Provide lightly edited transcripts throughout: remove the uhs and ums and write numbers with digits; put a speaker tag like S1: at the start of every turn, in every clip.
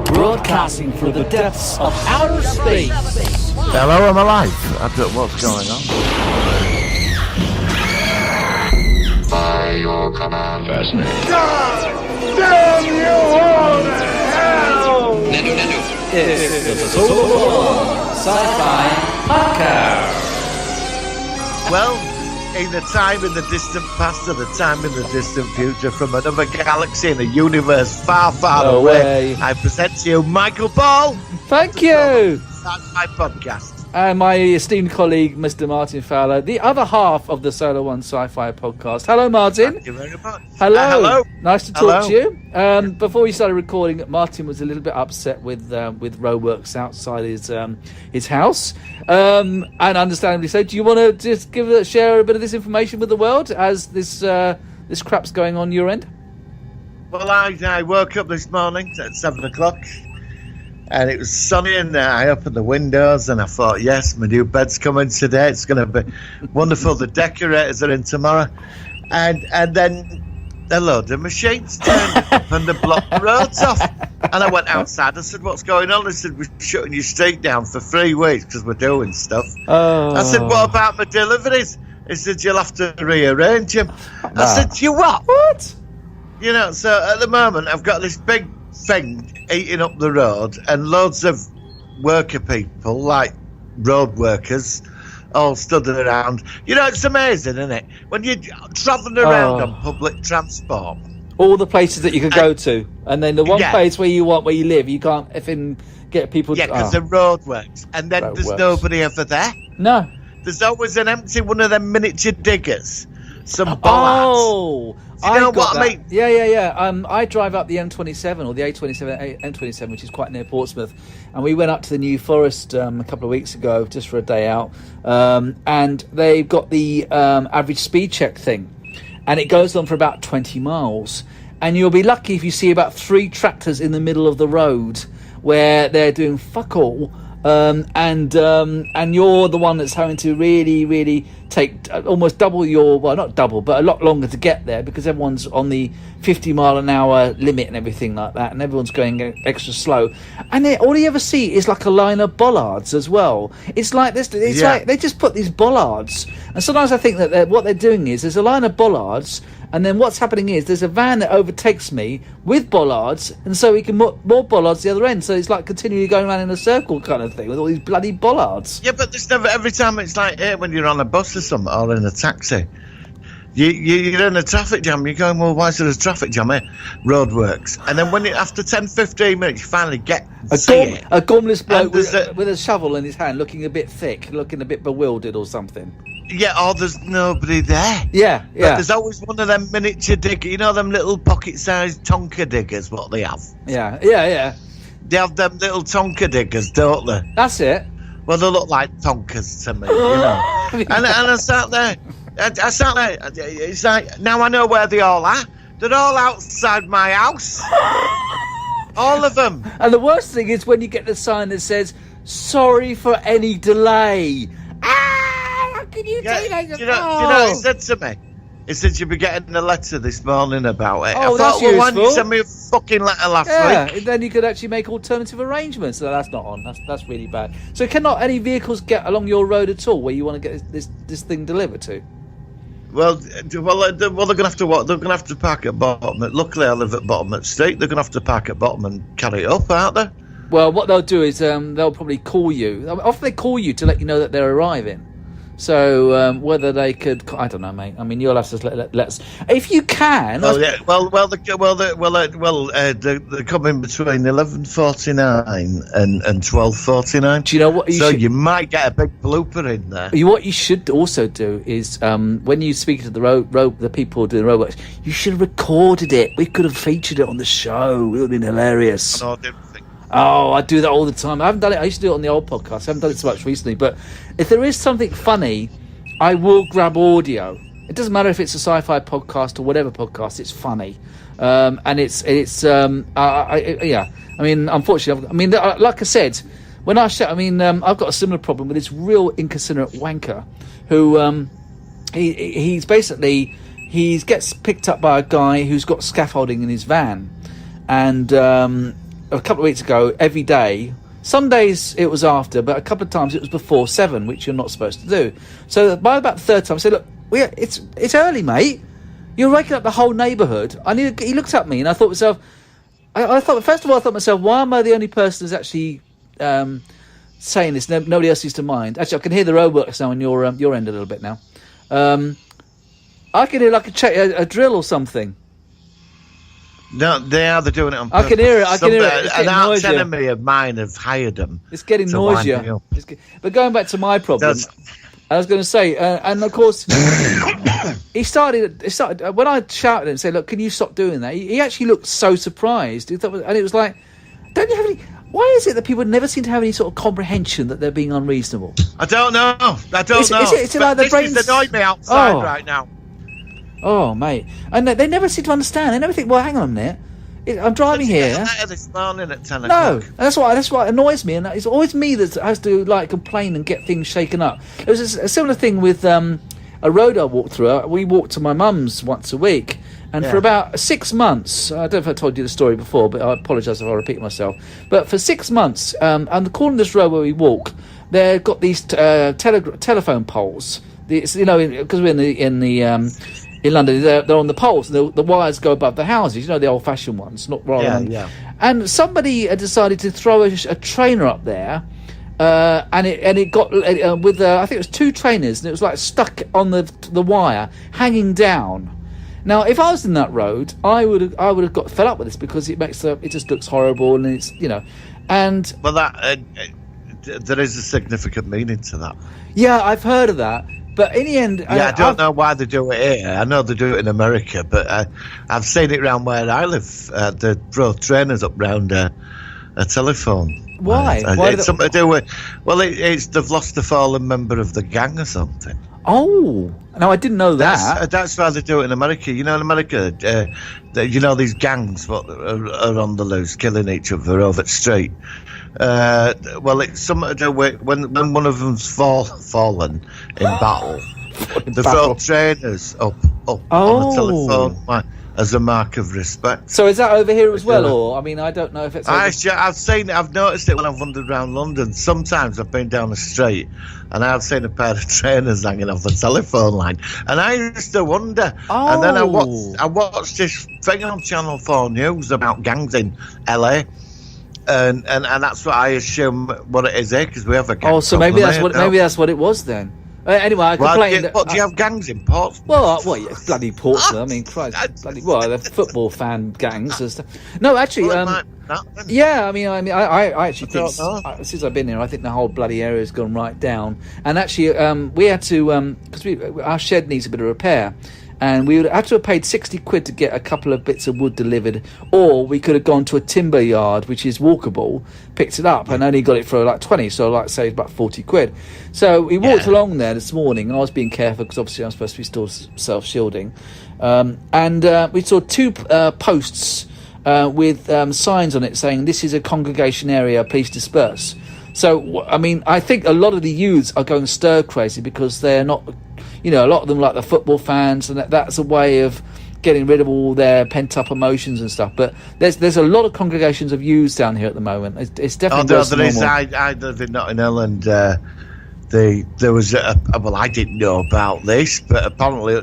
S1: Broadcasting through the depths of outer space.
S2: Hello, I'm alive. I don't know what's going on.
S3: By your command.
S4: Fascinating.
S2: Damn you all to hell!
S4: Nando.
S1: It's the Solar Sci-Fi Podcast.
S2: Well, in the time in the distant past or the time in the distant future, from another galaxy in a universe far, far away, I present to you Michael Ball.
S1: Thank you.
S2: That's my podcast.
S1: And my esteemed colleague, Mr. Martin Fowler, the other half of the Solar One Sci-Fi Podcast. Hello, Martin.
S2: Thank you very much.
S1: Hello.
S2: Hello.
S1: Nice to talk to you. Before we started recording, Martin was a little bit upset with roadworks outside his house, and understandably so. Do you want to just share a bit of this information with the world as this crap's going on your end?
S2: Well, I woke up this morning at 7 o'clock. And it was sunny, and I opened the windows, and I thought, yes, my new bed's coming today. It's going to be wonderful. The decorators are in tomorrow. And then a load of machines turned up and they blocked the roads off. And I went outside. I said, what's going on? They said, we're shutting your street down for 3 weeks because we're doing stuff.
S1: Oh.
S2: I said, what about my deliveries? He said, you'll have to rearrange them. I said, you what?
S1: What?
S2: You know, so at the moment, I've got this big thing eating up the road, and loads of worker people, like road workers, all stood around. You know, it's amazing, isn't it? When you're travelling around on public transport.
S1: All the places that you could go to, and then the one place where you live, you can't effing get people.
S2: Yeah, because the road works, and then there's nobody ever there.
S1: No.
S2: There's always an empty one of them miniature diggers. Some bollards.
S1: Oh,
S2: you know what I mean?
S1: Yeah. I drive up the M27 or the M27, which is quite near Portsmouth, and we went up to the New Forest a couple of weeks ago just for a day out, and they've got the average speed check thing, and it goes on for about 20 miles, and you'll be lucky if you see about 3 tractors in the middle of the road where they're doing fuck all. And you're the one that's having to really take almost double not double, but a lot longer to get there because everyone's on the 50 mile an hour limit and everything like that, and everyone's going extra slow. And all you ever see is like a line of bollards as well. It's like this. It's like they just put these bollards, and sometimes I think that what they're doing is there's a line of bollards. And then what's happening is there's a van that overtakes me with bollards, and so we can more bollards the other end. So it's like continually going around in a circle kind of thing with all these bloody bollards. Yeah, but there's never every time it's like when you're on a bus or something or in a taxi. You're in a traffic jam. You're going, well, why is there a traffic jam here? Roadworks. And then after 10, 15 minutes, you finally get a gormless bloke with a shovel in his hand, looking a bit thick, looking a bit bewildered or something. Yeah, there's nobody there. Yeah. But there's always one of them miniature diggers, you know, them little pocket-sized Tonka diggers, what they have. Yeah. They have them little Tonka diggers, don't they? That's it. Well, they look like Tonkas to me, you know. and I sat there. It's like, now I know where they all are. They're all outside my house. All of them. And the worst thing is when you get the sign that says, sorry for any delay. How can you do that? Do you know what he said to me? He said, you'll be getting a letter this morning about it. I thought, well, why didn't you send me a fucking letter last week? Then you could actually make alternative arrangements. So that's not on. That's really bad. So cannot any vehicles get along your road at all where you want to get this thing delivered to? Well, they're going to have to what? They're going to have to park at Bottom. Luckily, I live at Bottom at Street. They're going to have to park at Bottom and carry it up, aren't they? Well, what they'll do is they'll probably call you. Often they call you to let you know that they're arriving. So whether they could, I don't know, mate. I mean, you'll have to let's if you can. Well, yeah. They're coming between 11:49 and 12:49. Do you know what? You might get a big blooper in there. What you should also do is when you speak to the people doing roadworks, you should have recorded it. We could have featured it on the show. It would have been hilarious. Oh, I do that all the time. I haven't done it. I used to do it on the old podcast. I haven't done it so much recently. But if there is something funny, I will grab audio. It doesn't matter if it's a sci-fi podcast or whatever podcast. It's funny, and it's yeah. I mean, unfortunately, like I said, when I shout, I've got a similar problem with this real inconsiderate wanker, who he gets picked up by a guy who's got scaffolding in his van. and a couple of weeks ago, every day. Some days it was after, but a couple of times it was before 7, which you're not supposed to do. So by about the third time, I said, "Look, it's early, mate. You're waking up the whole neighbourhood." He looked at me, and I thought to myself, I thought, first of all, I thought to myself, why am I the only person who's actually saying this? Nobody else seems to mind. Actually, I can hear the roadworks now on your end a little bit now. I can hear like a drill or something.
S2: No, they're doing it on purpose.
S1: I can hear it. I can hear it. It's
S2: An
S1: getting
S2: arch
S1: noisier.
S2: enemy of mine have hired them.
S1: It's getting
S2: to wind me
S1: noisier.
S2: up.
S1: But going back to my problem, I was going to say, and of course, he started when I shouted and said, "Look, can you stop doing that?" He actually looked so surprised, and it was like, "Don't you have any? Why is it that people never seem to have any sort of comprehension that they're being unreasonable?"
S2: I don't know.
S1: Is it like the
S2: this
S1: brains
S2: is annoying me outside right now.
S1: Oh, mate, and they never seem to understand. They never think, "Well, hang on a minute. I'm driving here."
S2: Letter this morning at 10
S1: No,
S2: o'clock.
S1: and that's why it annoys me, and it's always me that has to like complain and get things shaken up. It was a similar thing with a road I walked through. We walked to my mum's once a week, and for about 6 months, I don't know if I told you the story before, but I apologise if I repeat myself. But for 6 months, on the corner of this road where we walk, they've got these telephone poles. Because we're in London, they're on the poles. The wires go above the houses. The old-fashioned ones, not rolling.
S2: Yeah.
S1: And somebody had decided to throw a trainer up there, and it got with I think it was 2 trainers, and it was like stuck on the wire, hanging down. Now, if I was in that road, I would have got fed up with this because it just looks horrible, and it's and
S2: Well, that there is a significant meaning to that.
S1: yeah, I've heard of that. But in the end,
S2: I don't know why they do it here. I know they do it in America, but I've seen it around where I live. They throw trainers up round a telephone.
S1: Why?
S2: It's something to do with. Well, they've lost a fallen member of the gang or something.
S1: Oh, no, I didn't know that.
S2: That's why they do it in America. In America, these gangs what are on the loose, killing each other over the street. Well, it's something to do with when one of them's fallen in battle. They throw trainers up on the telephone as a mark of respect.
S1: So is that over here as well, or I don't know if it's.
S2: I've noticed it when I've wandered around London. Sometimes I've been down the street and I've seen a pair of trainers hanging off the telephone line, and I used to wonder. And then I watched this thing on Channel 4 News about gangs in LA. And that's what I assume what it is here, because we have a gang.
S1: Oh, so maybe that's what it was then. Anyway, I complained.
S2: Do you have gangs in Portsmouth?
S1: Well, yeah, bloody Portsmouth. Christ, they're football fan gangs and stuff. No, actually, yeah. I actually think since I've been here, I think the whole bloody area has gone right down. And actually, we had to because our shed needs a bit of repair. And we would have to have paid 60 quid to get a couple of bits of wood delivered, or we could have gone to a timber yard, which is walkable, picked it up, and only got it for like 20, so saved about 40 quid. So we walked along there this morning, and I was being careful because obviously I'm supposed to be still self-shielding. And we saw 2 posts with signs on it saying, "This is a congregation area, please disperse." So, I think a lot of the youths are going stir crazy because they're not... a lot of them like the football fans, and that's a way of getting rid of all their pent-up emotions and stuff. But there's a lot of congregations of youths down here at the moment. It's definitely worse than normal.
S2: I live in Notting Hill, and there was I didn't know about this, but apparently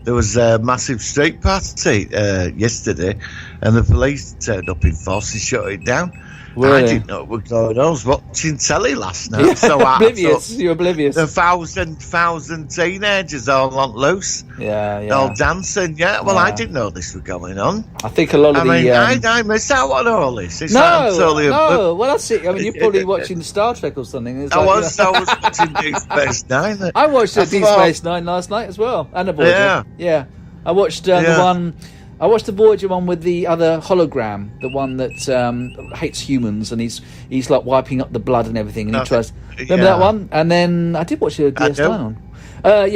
S2: there was a massive street party yesterday, and the police turned up in force and shut it down. Really? I didn't know what was going on. I was watching telly last night.
S1: Yeah,
S2: so
S1: you're oblivious.
S2: The thousand teenagers all on loose.
S1: Yeah.
S2: All dancing. Yeah. Well, I didn't know this was going on.
S1: I think a lot of
S2: I missed out on all this.
S1: No. Well, that's it. You're probably watching Star Trek or something.
S2: I was watching Deep Space Nine.
S1: I watched Deep Space Nine last night as well, and a Voyager. Yeah. I watched the one. I watched the Voyager one with the other hologram, the one that hates humans, and he's like wiping up the blood and everything, and he tries. Remember that one? And then I did watch the DS9 one. But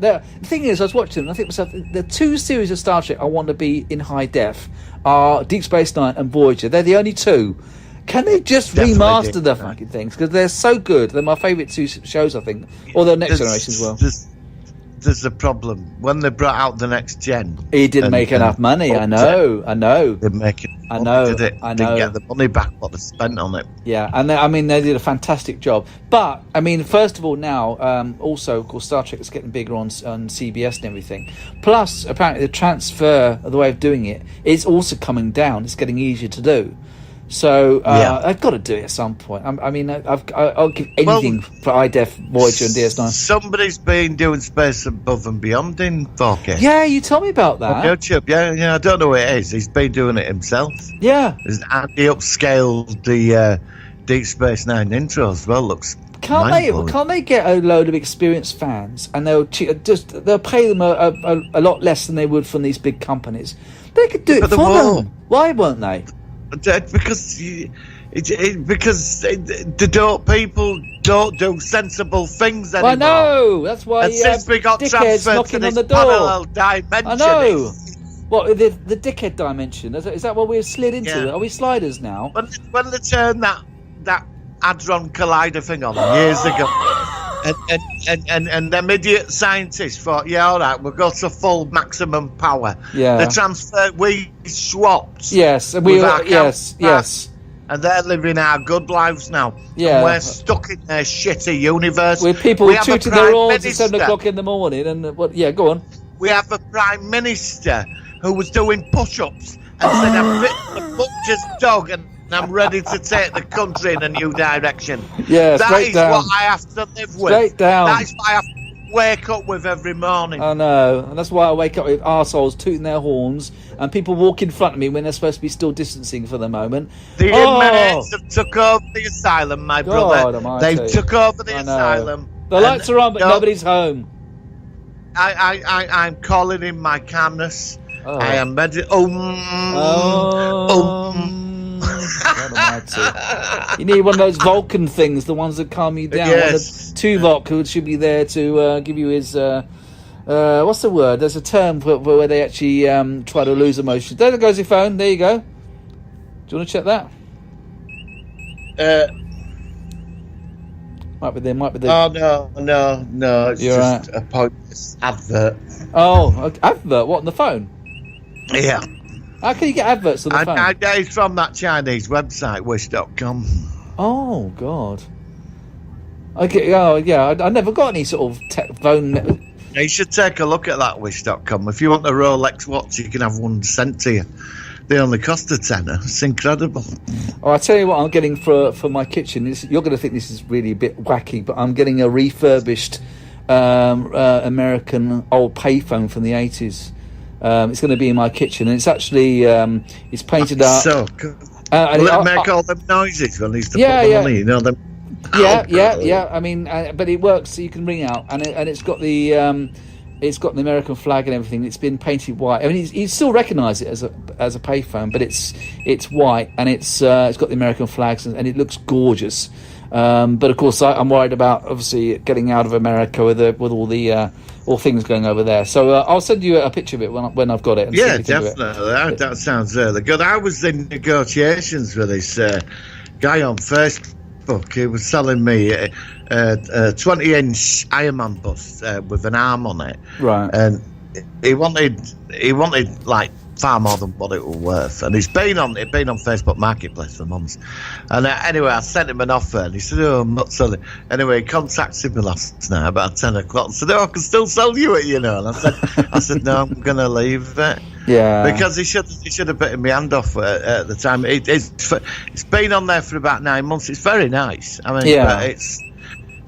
S1: the thing is, I was watching, and I think to myself, the 2 series of Star Trek I want to be in high def are Deep Space Nine and Voyager. They're the only 2. Can they just remaster the fucking things? Because they're so good. They're my favourite 2 shows, I think, or the Next Generation as well.
S2: there's a problem. When they brought out the next gen,
S1: He didn't make enough money. I know.
S2: Didn't make it.
S1: I know.
S2: Did it?
S1: I
S2: Didn't
S1: know.
S2: get the money back what they spent on it.
S1: Yeah, and they did a fantastic job. But I mean, first of all, now also, of course, Star Trek is getting bigger on CBS and everything. Plus, apparently, the transfer of the way of doing it is also coming down. It's getting easier to do. So I've got to do it at some point. I'll give anything for iDef, Voyager, and DS9.
S2: Somebody's been doing Space Above and Beyond in 4K.
S1: Yeah, you told me about that.
S2: On YouTube, yeah, I don't know what it is. He's been doing it himself.
S1: Yeah.
S2: And he upscaled the Deep Space Nine intro as well. Looks
S1: Can't they get a load of experienced fans and they'll pay them a lot less than they would from these big companies? They could do it for them. Why won't they?
S2: Because people don't do sensible things anymore.
S1: I know. That's why.
S2: And since we got
S1: dickheads
S2: transferred
S1: knocking
S2: to this
S1: on the door.
S2: parallel dimension,
S1: I know. What the dickhead dimension? Is that what we've slid into?
S2: Yeah.
S1: Are we sliders now?
S2: When they turned that Hadron Collider thing on years ago, and them idiot scientists thought, yeah, all right, we'll go to full maximum power.
S1: Yeah.
S2: The transfer we swapped.
S1: Yes, and yes.
S2: And they're living our good lives now.
S1: Yeah.
S2: And we're stuck in their shitty universe.
S1: With people tooting their horns at 7 o'clock in the morning, and go on.
S2: We have a prime minister who was doing push-ups and said, "I'm the butcher's dog, and I'm ready to take the country in a new direction."
S1: Yeah,
S2: that is
S1: down.
S2: what I have to live with.
S1: Straight down.
S2: That is what I have to wake up with every morning.
S1: I know, and that's why I wake up with arseholes tooting their horns and people walk in front of me when they're supposed to be still distancing for the moment.
S2: The inmates have took over the asylum, my brother.
S1: Almighty.
S2: They took over the asylum.
S1: The lights are on, but nobody's home.
S2: I'm calling in my calmness.
S1: Oh.
S2: I am ready.
S1: You need one of those Vulcan things, the ones that calm you down.
S2: Yes.
S1: Tuvok, who should be there to give you his what's the word? There's a term for where they actually try to lose emotion. There goes your phone. There you go. Do you want to check that? Might be there.
S2: Oh no! It's
S1: You're
S2: just a pointless advert.
S1: Oh, advert? What, on the phone?
S2: Yeah.
S1: How can you get adverts on the phone?
S2: It's from that Chinese website, wish.com.
S1: Oh God. Okay. Oh yeah. I never got any sort of phone.
S2: You should take a look at that wish.com. If you want a Rolex watch, you can have one sent to you. They only cost a tenner. It's incredible.
S1: Oh, I tell you what, I'm getting for my kitchen. You're going to think this is really a bit wacky, but I'm getting a refurbished American old payphone from the 80s. It's going to be in my kitchen, and it's actually it's painted up.
S2: So cool. Will it make all them noises when they used to put the money? You know them.
S1: Yeah. I mean, but it works. So you can ring out, and it's got the American flag and everything. It's been painted white. I mean, you still recognise it as a payphone, but it's white, and it's got the American flags, and it looks gorgeous. But of course, I'm worried about obviously getting out of America with all the all things going over there. So I'll send you a picture of it when I've got it. And
S2: yeah, definitely. That sounds really good. I was in negotiations with this guy on Facebook. He was selling me a 20-inch Iron Man bust with an arm on it.
S1: Right.
S2: And he wanted like far more than what it was worth, and it'd been on Facebook Marketplace for months. And anyway, I sent him an offer, and he said, "Oh, I'm not selling." Anyway, he contacted me last night about 10 o'clock and said, "Oh, I can still sell you it, you know." And I said, "No, I'm gonna leave it."
S1: Yeah.
S2: Because he should have bitten my hand off at the time. It's been on there for about 9 months. It's very nice. I mean,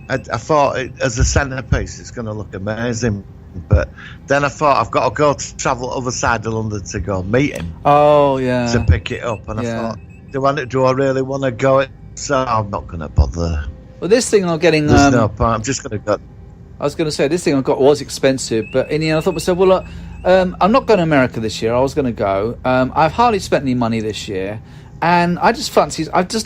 S2: but I thought as a centerpiece, it's going to look amazing. But then I thought I've got to go to travel other side of London to go meet him.
S1: Oh yeah.
S2: To pick it up, and I thought, do I really want to go? So I'm not going to bother.
S1: Well, this thing I'm getting.
S2: There's no point. I'm just going to go.
S1: I was going to say this thing I got was expensive, but in the end I thought to myself, well, I'm not going to America this year. I was going to go. I've hardly spent any money this year. And I just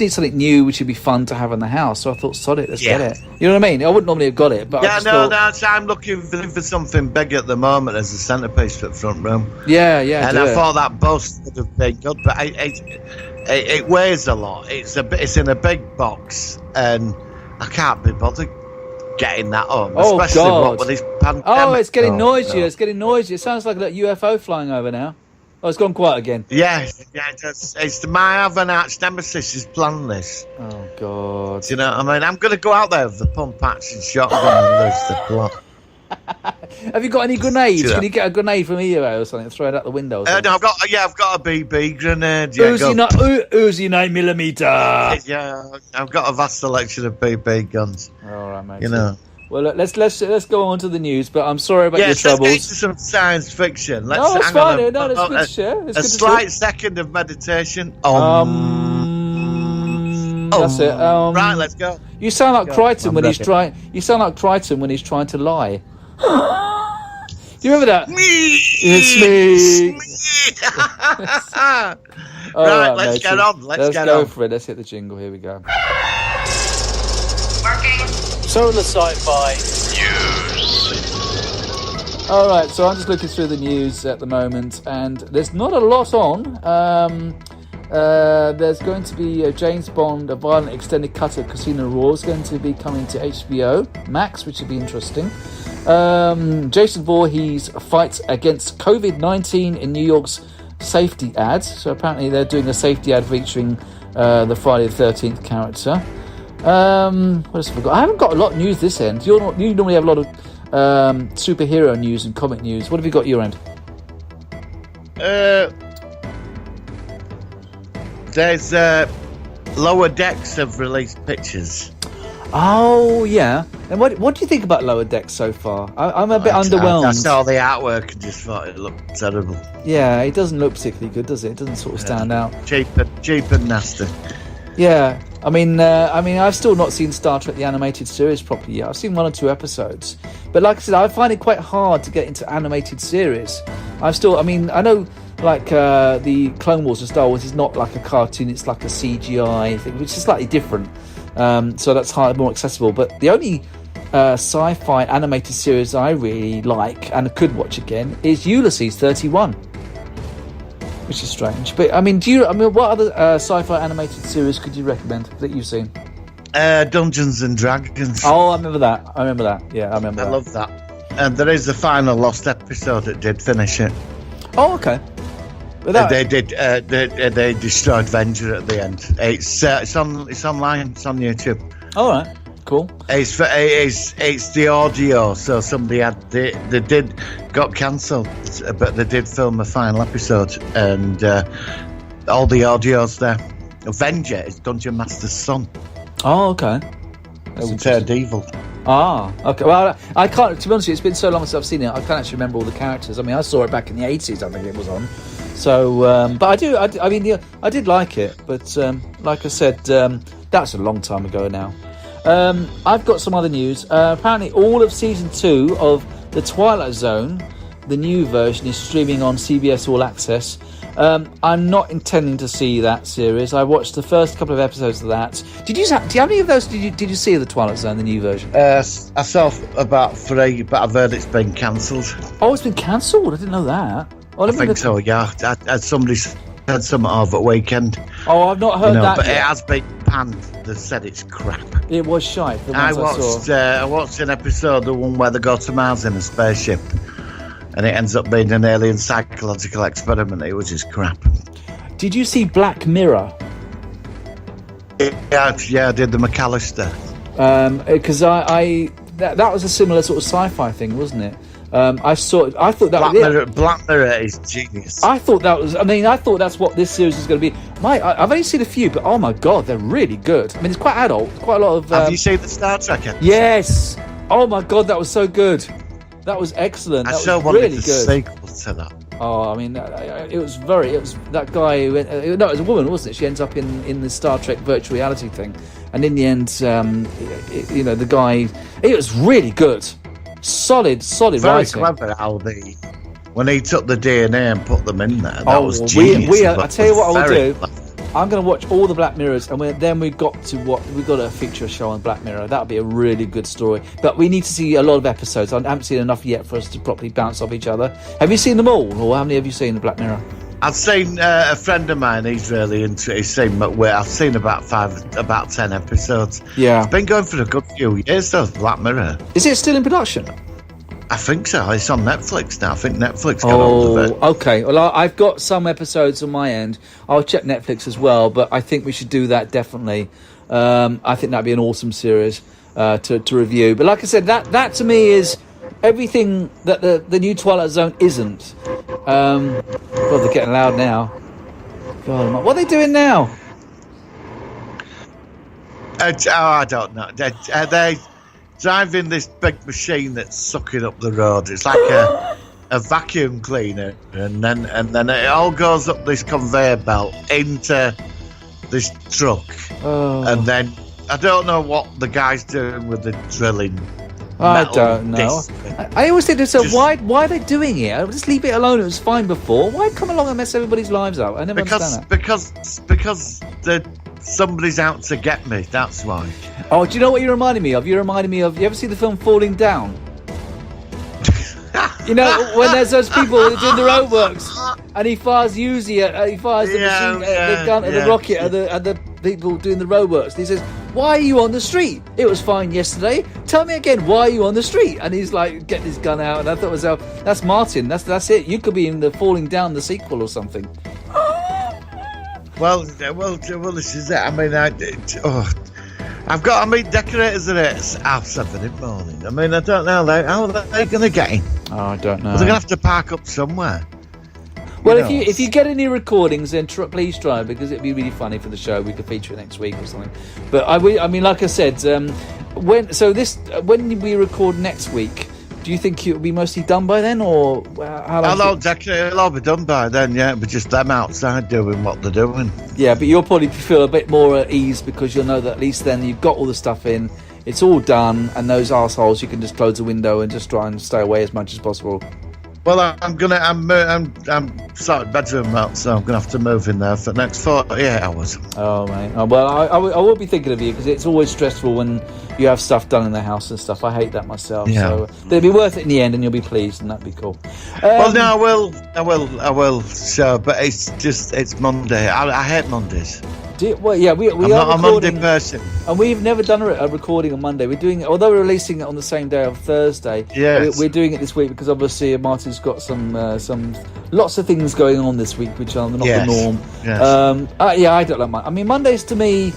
S1: need something new which would be fun to have in the house. So I thought, sod it, let's get it. You know what I mean? I wouldn't normally have got it, but
S2: I'm looking for something big at the moment as a centerpiece for the front room.
S1: Yeah.
S2: And I thought that bust would have been good, but it weighs a lot. It's in a big box, and I can't be bothered getting that on,
S1: Oh,
S2: especially
S1: God.
S2: what with this pandemic.
S1: Oh, it's getting noisier.
S2: No.
S1: It's getting noisier. It sounds like a UFO flying over now. Oh, it's gone quiet again.
S2: Yeah, it's my other arch nemesis is planning this.
S1: Oh, God.
S2: Do you know what I mean? I'm going to go out there with the pump action shotgun and lose the plot.
S1: Have you got any grenades?
S2: Yeah.
S1: Can you get a grenade from EO or something and throw it out the window? Or something?
S2: No, I've got a BB grenade. Yeah,
S1: Uzi 9mm.
S2: Yeah, I've got a vast selection of BB guns.
S1: All right, mate.
S2: You know.
S1: Well, look, let's go on to the news. But I'm sorry about your
S2: Let's
S1: troubles.
S2: get to some science fiction. Let's
S1: No, it's
S2: hang on
S1: fine. No, it's good to share. It's
S2: a
S1: good to
S2: slight
S1: share.
S2: second of meditation.
S1: That's it.
S2: Right, let's go.
S1: You sound like Crichton
S2: I'm
S1: when he's
S2: ready.
S1: trying. You sound like Crichton when he's trying to lie. Do you remember that? It's me. All
S2: Right, let's
S1: matey.
S2: get on. Let's get
S1: go
S2: on.
S1: for it. Let's hit the jingle. Here we go.
S4: So in the sci-fi
S1: All right, so I'm just looking through the news at the moment, and there's not a lot on. There's going to be a James Bond, a violent extended cut of Casino Royale is going to be coming to HBO Max, which would be interesting. Jason Voorhees fights against COVID-19 in New York's safety ads. So apparently they're doing a safety ad featuring the Friday the 13th character. What else have I got? I haven't got a lot of news this end. You normally have a lot of superhero news and comic news. What have you got your end?
S2: There's Lower Decks have released pictures.
S1: Oh yeah. And what do you think about Lower Decks so far? I'm a bit underwhelmed.
S2: I saw the artwork and just thought it looked terrible.
S1: Yeah, it doesn't look particularly good, does it? It doesn't sort of stand out.
S2: Cheap and nasty.
S1: Yeah, I mean, I've still not seen Star Trek: The Animated Series properly yet. I've seen 1 or 2 episodes, but like I said, I find it quite hard to get into animated series. I know like the Clone Wars and Star Wars is not like a cartoon; it's like a CGI thing, which is slightly different. So that's more accessible. But the only sci-fi animated series I really like and could watch again is Ulysses 31. Which is strange, but what other sci-fi animated series could you recommend that you've seen?
S2: Dungeons and Dragons.
S1: Oh, I remember that. Yeah, I remember.
S2: I love that. And there is the final lost episode that did finish it.
S1: Oh, okay.
S2: They destroyed Venger at the end. It's online. It's on YouTube.
S1: All right, cool.
S2: It's the audio. So somebody got cancelled, but they did film a final episode, and all the audio's there. Avenger is Dungeon Master's son.
S1: Oh, okay.
S2: Who turned evil.
S1: Ah, okay. Well, I can't. To be honest with you, it's been so long since I've seen it. I can't actually remember all the characters. I mean, I saw it back in the 80s. I think it was on. So, but I did like it. But like I said, that's a long time ago now. I've got some other news. Apparently, all of season 2 of The Twilight Zone, the new version, is streaming on CBS All Access. I'm not intending to see that series. I watched the first couple of episodes of that. Do you have any of those? Did you see The Twilight Zone, the new version?
S2: I saw about 3, but I've heard it's been cancelled.
S1: Oh, it's been cancelled. I didn't know that. Oh,
S2: I think so. Yeah, somebody said something over the weekend.
S1: Oh, I've not heard that.
S2: But
S1: yet.
S2: it has been panned. They said it's crap.
S1: It was shite.
S2: I watched an episode, the one where they go to Mars in a spaceship, and it ends up being an alien psychological experiment. It was just crap.
S1: Did you see Black Mirror?
S2: Yeah, I did the McAllister.
S1: Because that was a similar sort of sci-fi thing, wasn't it? I thought that
S2: Black Mirror is genius.
S1: I thought that's what this series is going to be. I've only seen a few, but oh my god, they're really good. I mean, it's quite adult, quite a lot of.
S2: Have you seen the Star Trek episode?
S1: Yes. Oh my god, that was so good. That was excellent. That was really good.
S2: Sequel to that.
S1: Oh, I mean, it was that guy. It was a woman, wasn't it? She ends up in the Star Trek virtual reality thing, and in the end, the guy. It was really good. Solid
S2: Very
S1: writing.
S2: clever how when he took the DNA and put them in there. That was genius.
S1: I tell you what I will do.
S2: Clever.
S1: I'm going to watch all the Black Mirrors, and then we've got a feature show on Black Mirror. That'll be a really good story. But we need to see a lot of episodes. I haven't seen enough yet for us to properly bounce off each other. Have you seen them all, or how many have you seen in Black Mirror?
S2: I've seen a friend of mine. He's really into it. He's seen I've seen about 10 episodes.
S1: Yeah.
S2: It's been going for a good few years, though, Black Mirror.
S1: Is it still in production?
S2: I think so. It's on Netflix now. I think Netflix got hold of it.
S1: Okay. Well, I've got some episodes on my end. I'll check Netflix as well, but I think we should do that definitely. I think that'd be an awesome series to review. But like I said, that to me is everything that the new Twilight Zone isn't. God, they're getting loud now. God, what are they doing now?
S2: I don't know. They're driving this big machine that's sucking up the road. It's like a vacuum cleaner, and then it all goes up this conveyor belt into this truck, and then I don't know what the guy's doing with the drilling.
S1: I don't know. I always think to myself, why are they doing it? Just leave it alone. It was fine before. Why come along and mess everybody's lives up? I never understand that.
S2: Because somebody's out to get me. That's why.
S1: Oh, do you know what you reminded me of? You reminded me of. You ever see the film Falling Down? You know, when there's those people doing the roadworks, and he fires Uzi he fires the machine, the gun, and the rocket at the people doing the roadworks. And he says, "Why are you on the street? It was fine yesterday. Tell me again, why are you on the street?" And he's like getting his gun out, and I thought to myself, "That's Martin. That's it. You could be in the Falling Down, the sequel or something."
S2: Well, this is it. I mean, decorators are at 7:30 in the morning. I mean, I don't know how they're going to get in.
S1: Oh, I don't know.
S2: Well, they're going to have to park up somewhere.
S1: Well, if you get any recordings, then please try, because it'd be really funny for the show. We could feature it next week or something. But I mean, like I said, when we record next week, do you think it'll be mostly done by then, or how long?
S2: It'll all be done by then. Yeah, but just them outside doing what they're doing.
S1: Yeah, but you'll probably feel a bit more at ease because you'll know that at least then you've got all the stuff in, it's all done, and those arseholes, you can just close the window and just try and stay away as much as possible.
S2: Well, I'm starting bedroom out, so I'm gonna have to move in there for the next 48 hours.
S1: Oh, mate. Oh, well, I will be thinking of you, because it's always stressful when you have stuff done in the house and stuff. I hate that myself.
S2: Yeah.
S1: So it'll be worth it in the end, and you'll be pleased, and that'd be cool.
S2: Well, no, I will. So, but it's Monday. I hate Mondays.
S1: We are
S2: I'm not a Monday person.
S1: And we've never done a recording on Monday. We're doing it, although we're releasing it on the same day of Thursday.
S2: Yes.
S1: We're doing it this week because obviously Martin's got some lots of things going on this week which are not the norm.
S2: Yes.
S1: I don't like Monday. I mean, Mondays to me,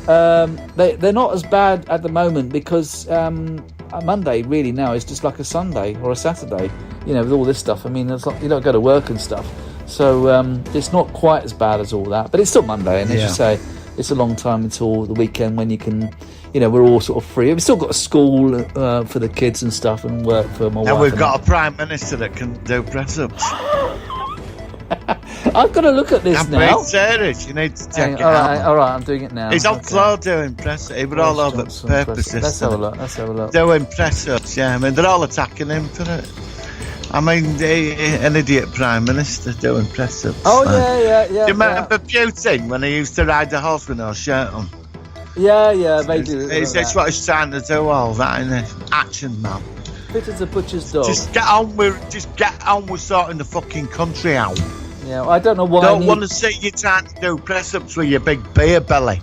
S1: they're not as bad at the moment because a Monday really now is just like a Sunday or a Saturday. You know, with all this stuff. I mean, it's like, you don't go to work and stuff. So it's not quite as bad as all that, but it's still Monday, and as you say, it's a long time until the weekend when you can, you know, we're all sort of free. We've still got a school for the kids and stuff, and work for my wife.
S2: And we've got a Prime Minister that can do press-ups.
S1: I've got to look at this now.
S2: Serious, you need to check it out.
S1: All right, I'm doing it now.
S2: He's on floor doing press-ups. He was all over purpose.
S1: Let's have a look.
S2: Doing press-ups, yeah. I mean, they're all attacking him for it. I mean, an idiot Prime Minister doing press-ups.
S1: Oh, yeah.
S2: Do you remember Putin when he used to ride a horse with no shirt on?
S1: Yeah, they do.
S2: It's what he's trying to do, all that, in an action, man.
S1: Fit as a butcher's dog.
S2: Just get on with sorting the fucking country out.
S1: Yeah, well, I don't know why.
S2: Don't want to see you trying to do press-ups with your big beer belly.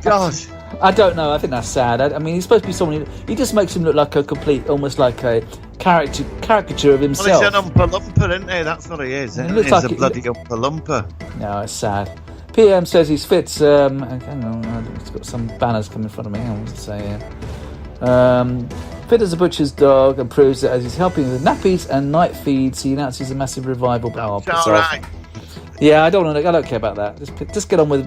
S2: God.
S1: I don't know. I think that's sad. I mean, he's supposed to be someone. He just makes him look like a almost like a caricature of himself.
S2: Well, he's an Oompa Lumper, isn't he? That's what he is. He's a bloody Oompa Lumper.
S1: No, it's sad. PM says he's fit. Hang on, it's got some banners coming in front of me. What does it say here? Fit as a butcher's dog, and proves that as he's helping with nappies and night feeds, he announces a massive revival.
S2: All right.
S1: Yeah, I don't care about that. Just get on with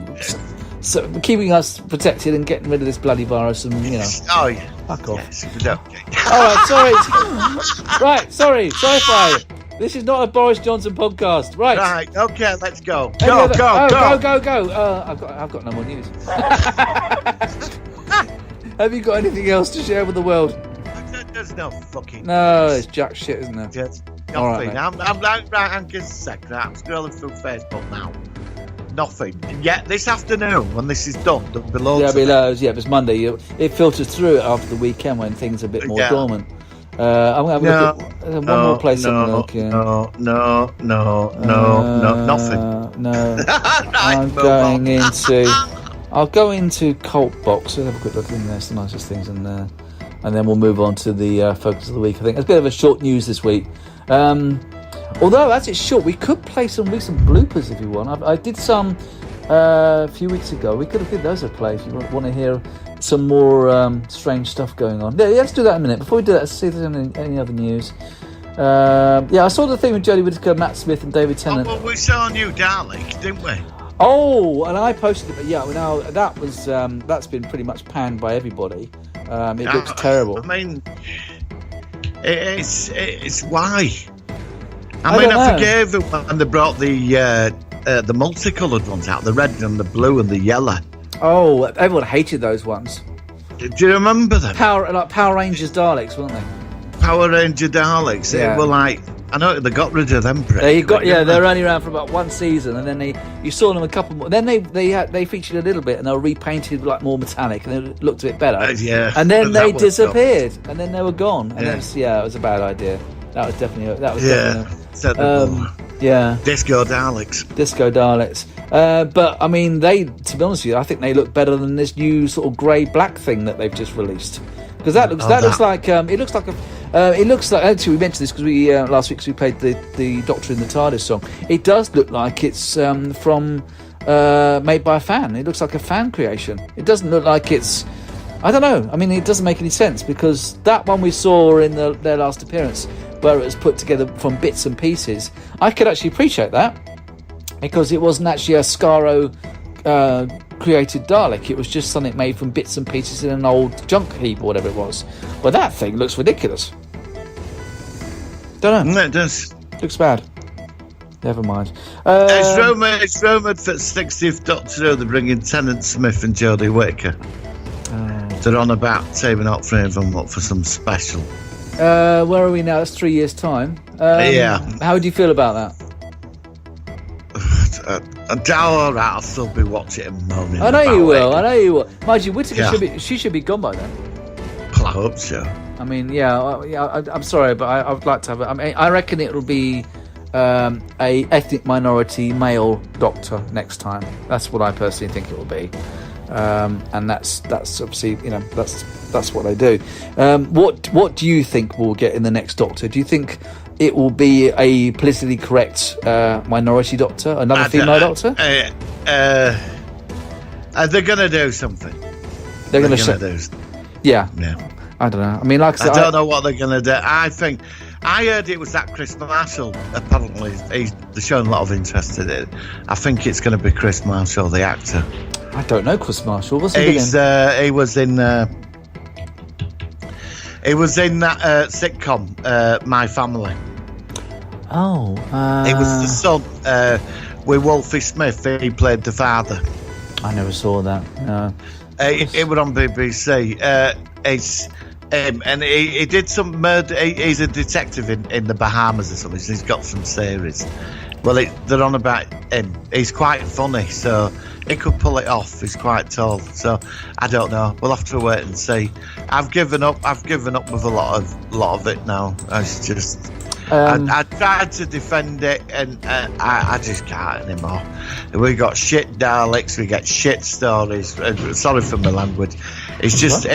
S1: keeping us protected and getting rid of this bloody virus, and you know.
S2: Oh yeah.
S1: Fuck off.
S2: Yes, okay.
S1: All right, sorry. Sci-fi. This is not a Boris Johnson podcast. Right.
S2: Okay, let's go.
S1: Go.
S2: Go.
S1: I've got no more news. Have you got anything else to share with the world?
S2: There's no fucking.
S1: No, it's jack shit, isn't there?
S2: Yes.
S1: All right,
S2: I'm right. Just a second. I'm scrolling through Facebook now. Nothing. Yeah, this afternoon when this is done, there'll be loads.
S1: Yeah, there'll be loads. Yeah, if it's Monday, it filters through it after the weekend when things are a bit more dormant. I'm going to have a look at one more place. I'm look, yeah.
S2: No, nothing.
S1: No,
S2: Right,
S1: I'm
S2: move
S1: going
S2: on.
S1: into. I'll go into Cult Box. We'll have a quick look in there. It's the nicest things in there, and then we'll move on to the focus of the week. I think it's a bit of a short news this week. Although as it's short, we could play some recent bloopers if you want. I did some a few weeks ago. We could have given those a play if you want to hear some more strange stuff going on. Yeah, let's do that in a minute. Before we do that, let's see if there's any other news. I saw the thing with Jodie Whittaker, Matt Smith, and David Tennant.
S2: Well, we saw a new Dalek, didn't we?
S1: Oh, and I posted it. But yeah, well, now that was that's been pretty much panned by everybody. It looks terrible.
S2: I mean, it's why.
S1: I
S2: I
S1: don't know.
S2: forgave them when they brought the multicoloured ones out, the red and the blue and the yellow.
S1: Oh, everyone hated those ones.
S2: Do you remember them?
S1: Power Rangers Daleks, weren't they?
S2: Power Ranger Daleks.
S1: Yeah.
S2: They were like, I know they got rid of them.
S1: They were only around for about one season, and then you saw them a couple more. Then they featured a little bit, and they were repainted like more metallic, and it looked a bit better.
S2: Yeah.
S1: And then
S2: That
S1: they
S2: was
S1: disappeared, and then they were gone. And
S2: Yeah.
S1: it was a bad idea. That was definitely
S2: Set the Disco Daleks.
S1: Disco Daleks. But I mean, to be honest with you, I think they look better than this new sort of grey black thing that they've just released. Because looks like actually we mentioned this because we last week, 'cause we played the Doctor in the TARDIS song. It does look like it's from made by a fan. It looks like a fan creation. It doesn't look like it's, I don't know. I mean, it doesn't make any sense because that one we saw in their last appearance, where it was put together from bits and pieces, I could actually appreciate that because it wasn't actually a Scaro created Dalek. It was just something made from bits and pieces in an old junk heap or whatever it was. But that thing looks ridiculous. Don't know.
S2: No, it does.
S1: Looks bad. Never mind.
S2: It's rumoured for 60th Doctor Who they're bringing Tennant, Smith and Jodie Whittaker. They're on about saving up for them up for some special.
S1: Where are we now? That's 3 years' time.
S2: Yeah.
S1: How would you feel about that?
S2: All right, I'll still be watching it and moaning.
S1: I know
S2: about
S1: you will.
S2: it.
S1: I know you will. Mind you, Whittaker
S2: Yeah.
S1: should be gone by then.
S2: I hope so.
S1: I mean, I'm sorry, but I would like to have it. I mean, I reckon it will be a ethnic minority male Doctor next time. That's what I personally think it will be, and that's obviously that's what they do. What do you think we'll get in the next Doctor? Do you think it will be a politically correct minority Doctor, another female Doctor?
S2: They're going to do something.
S1: They're going to
S2: do.
S1: Yeah.
S2: Yeah.
S1: I don't know. I mean, like I said,
S2: I don't know what they're going to do. I heard it was that Chris Marshall. Apparently, they're showing a lot of interest in it. I think it's going to be Chris Marshall, the actor.
S1: I don't know Chris Marshall. What's he doing?
S2: He was in that sitcom, My Family.
S1: Oh,
S2: He was the son with Wolfie Smith. He played the father.
S1: I never saw that. No.
S2: It was on BBC. It's and he did some murder. He's a detective in the Bahamas or something. So he's got some series. Well, they're on about him. He's quite funny, so he could pull it off. He's quite tall, so I don't know. We'll have to wait and see. I've given up with a lot of it now. It's just. I tried to defend it, and I just can't anymore. We got shit Daleks, we get shit stories. Sorry for my language. It's just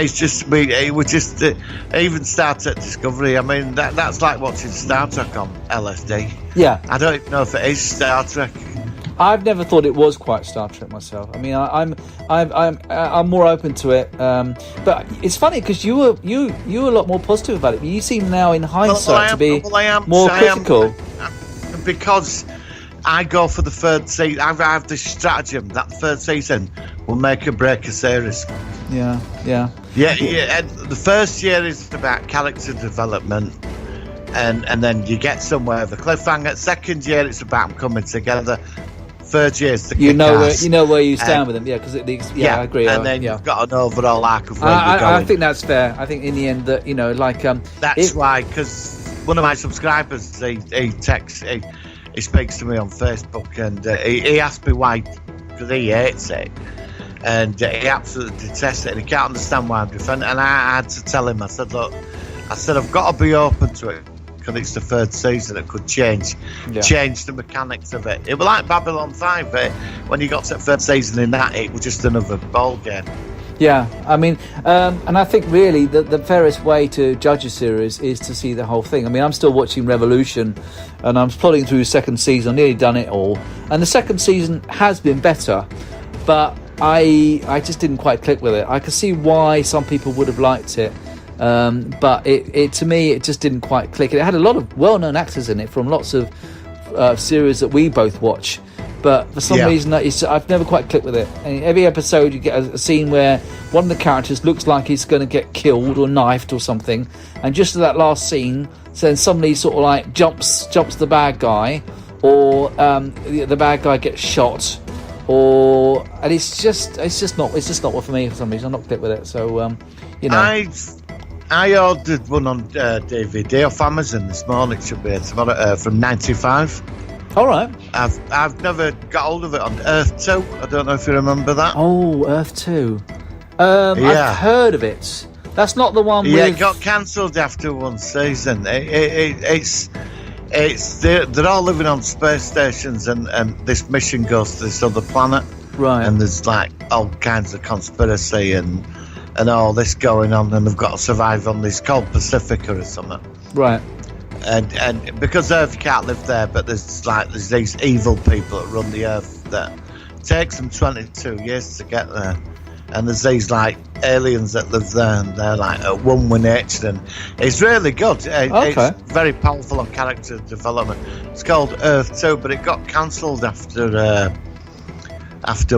S2: even Star Trek Discovery. I mean, that's like watching Star Trek on LSD.
S1: Yeah,
S2: I don't even know if it is Star Trek.
S1: I've never thought it was quite Star Trek myself. I mean, I'm more open to it. But it's funny because you were a lot more positive about it. But you seem now, in hindsight, to be more critical.
S2: Because I go for the third season. I have this stratagem that the third season will make or break a series.
S1: Yeah.
S2: Yeah. And the first year is about character development, and then you get somewhere with a cliffhanger. Second year, it's about them coming together. Third year is the
S1: you know where you stand with them. Yeah, because I agree.
S2: And then you've got an overall arc of where you're going.
S1: I think that's fair. I think in the end that
S2: that's why, because one of my subscribers, he speaks to me on Facebook, and he asked me why, because he hates it. And he absolutely detests it, and he can't understand why I'm defending. And I had to tell him, I said, look, I said I've got to be open to it because it's the third season. It could change the mechanics of it. It was like Babylon 5. When you got to the third season in that, it was just another ball game.
S1: Yeah, I mean, and I think really the fairest way to judge a series is to see the whole thing. I mean, I'm still watching Revolution, and I'm plodding through second season. I've nearly done it all, and the second season has been better, but I just didn't quite click with it. I could see why some people would have liked it, but it to me it just didn't quite click. It had a lot of well-known actors in it from lots of series that we both watch. But for some reason, I've never quite clicked with it. And every episode, you get a scene where one of the characters looks like he's going to get killed or knifed or something, and just to that last scene, then somebody sort of like jumps the bad guy, or the bad guy gets shot, and it's just not what for me for some reason. I'm not clicked with it. So
S2: I ordered one on DVD off Amazon this morning. It should be tomorrow from '95.
S1: All right.
S2: I've never got hold of it on Earth 2. I don't know if you remember that.
S1: Oh, Earth 2. I've heard of it. That's not the one.
S2: Yeah, it got cancelled after one season. It's they're all living on space stations, and this mission goes to this other planet.
S1: Right.
S2: And there's like all kinds of conspiracy and all this going on, and they've got to survive on this called Pacifica or something.
S1: Right.
S2: And because Earth you can't live there, but there's these evil people that run the Earth that takes them 22 years to get there, and there's these like aliens that live there, and they're like at one with nature, and it's really good. It's very powerful on character development. It's called Earth 2, but it got cancelled after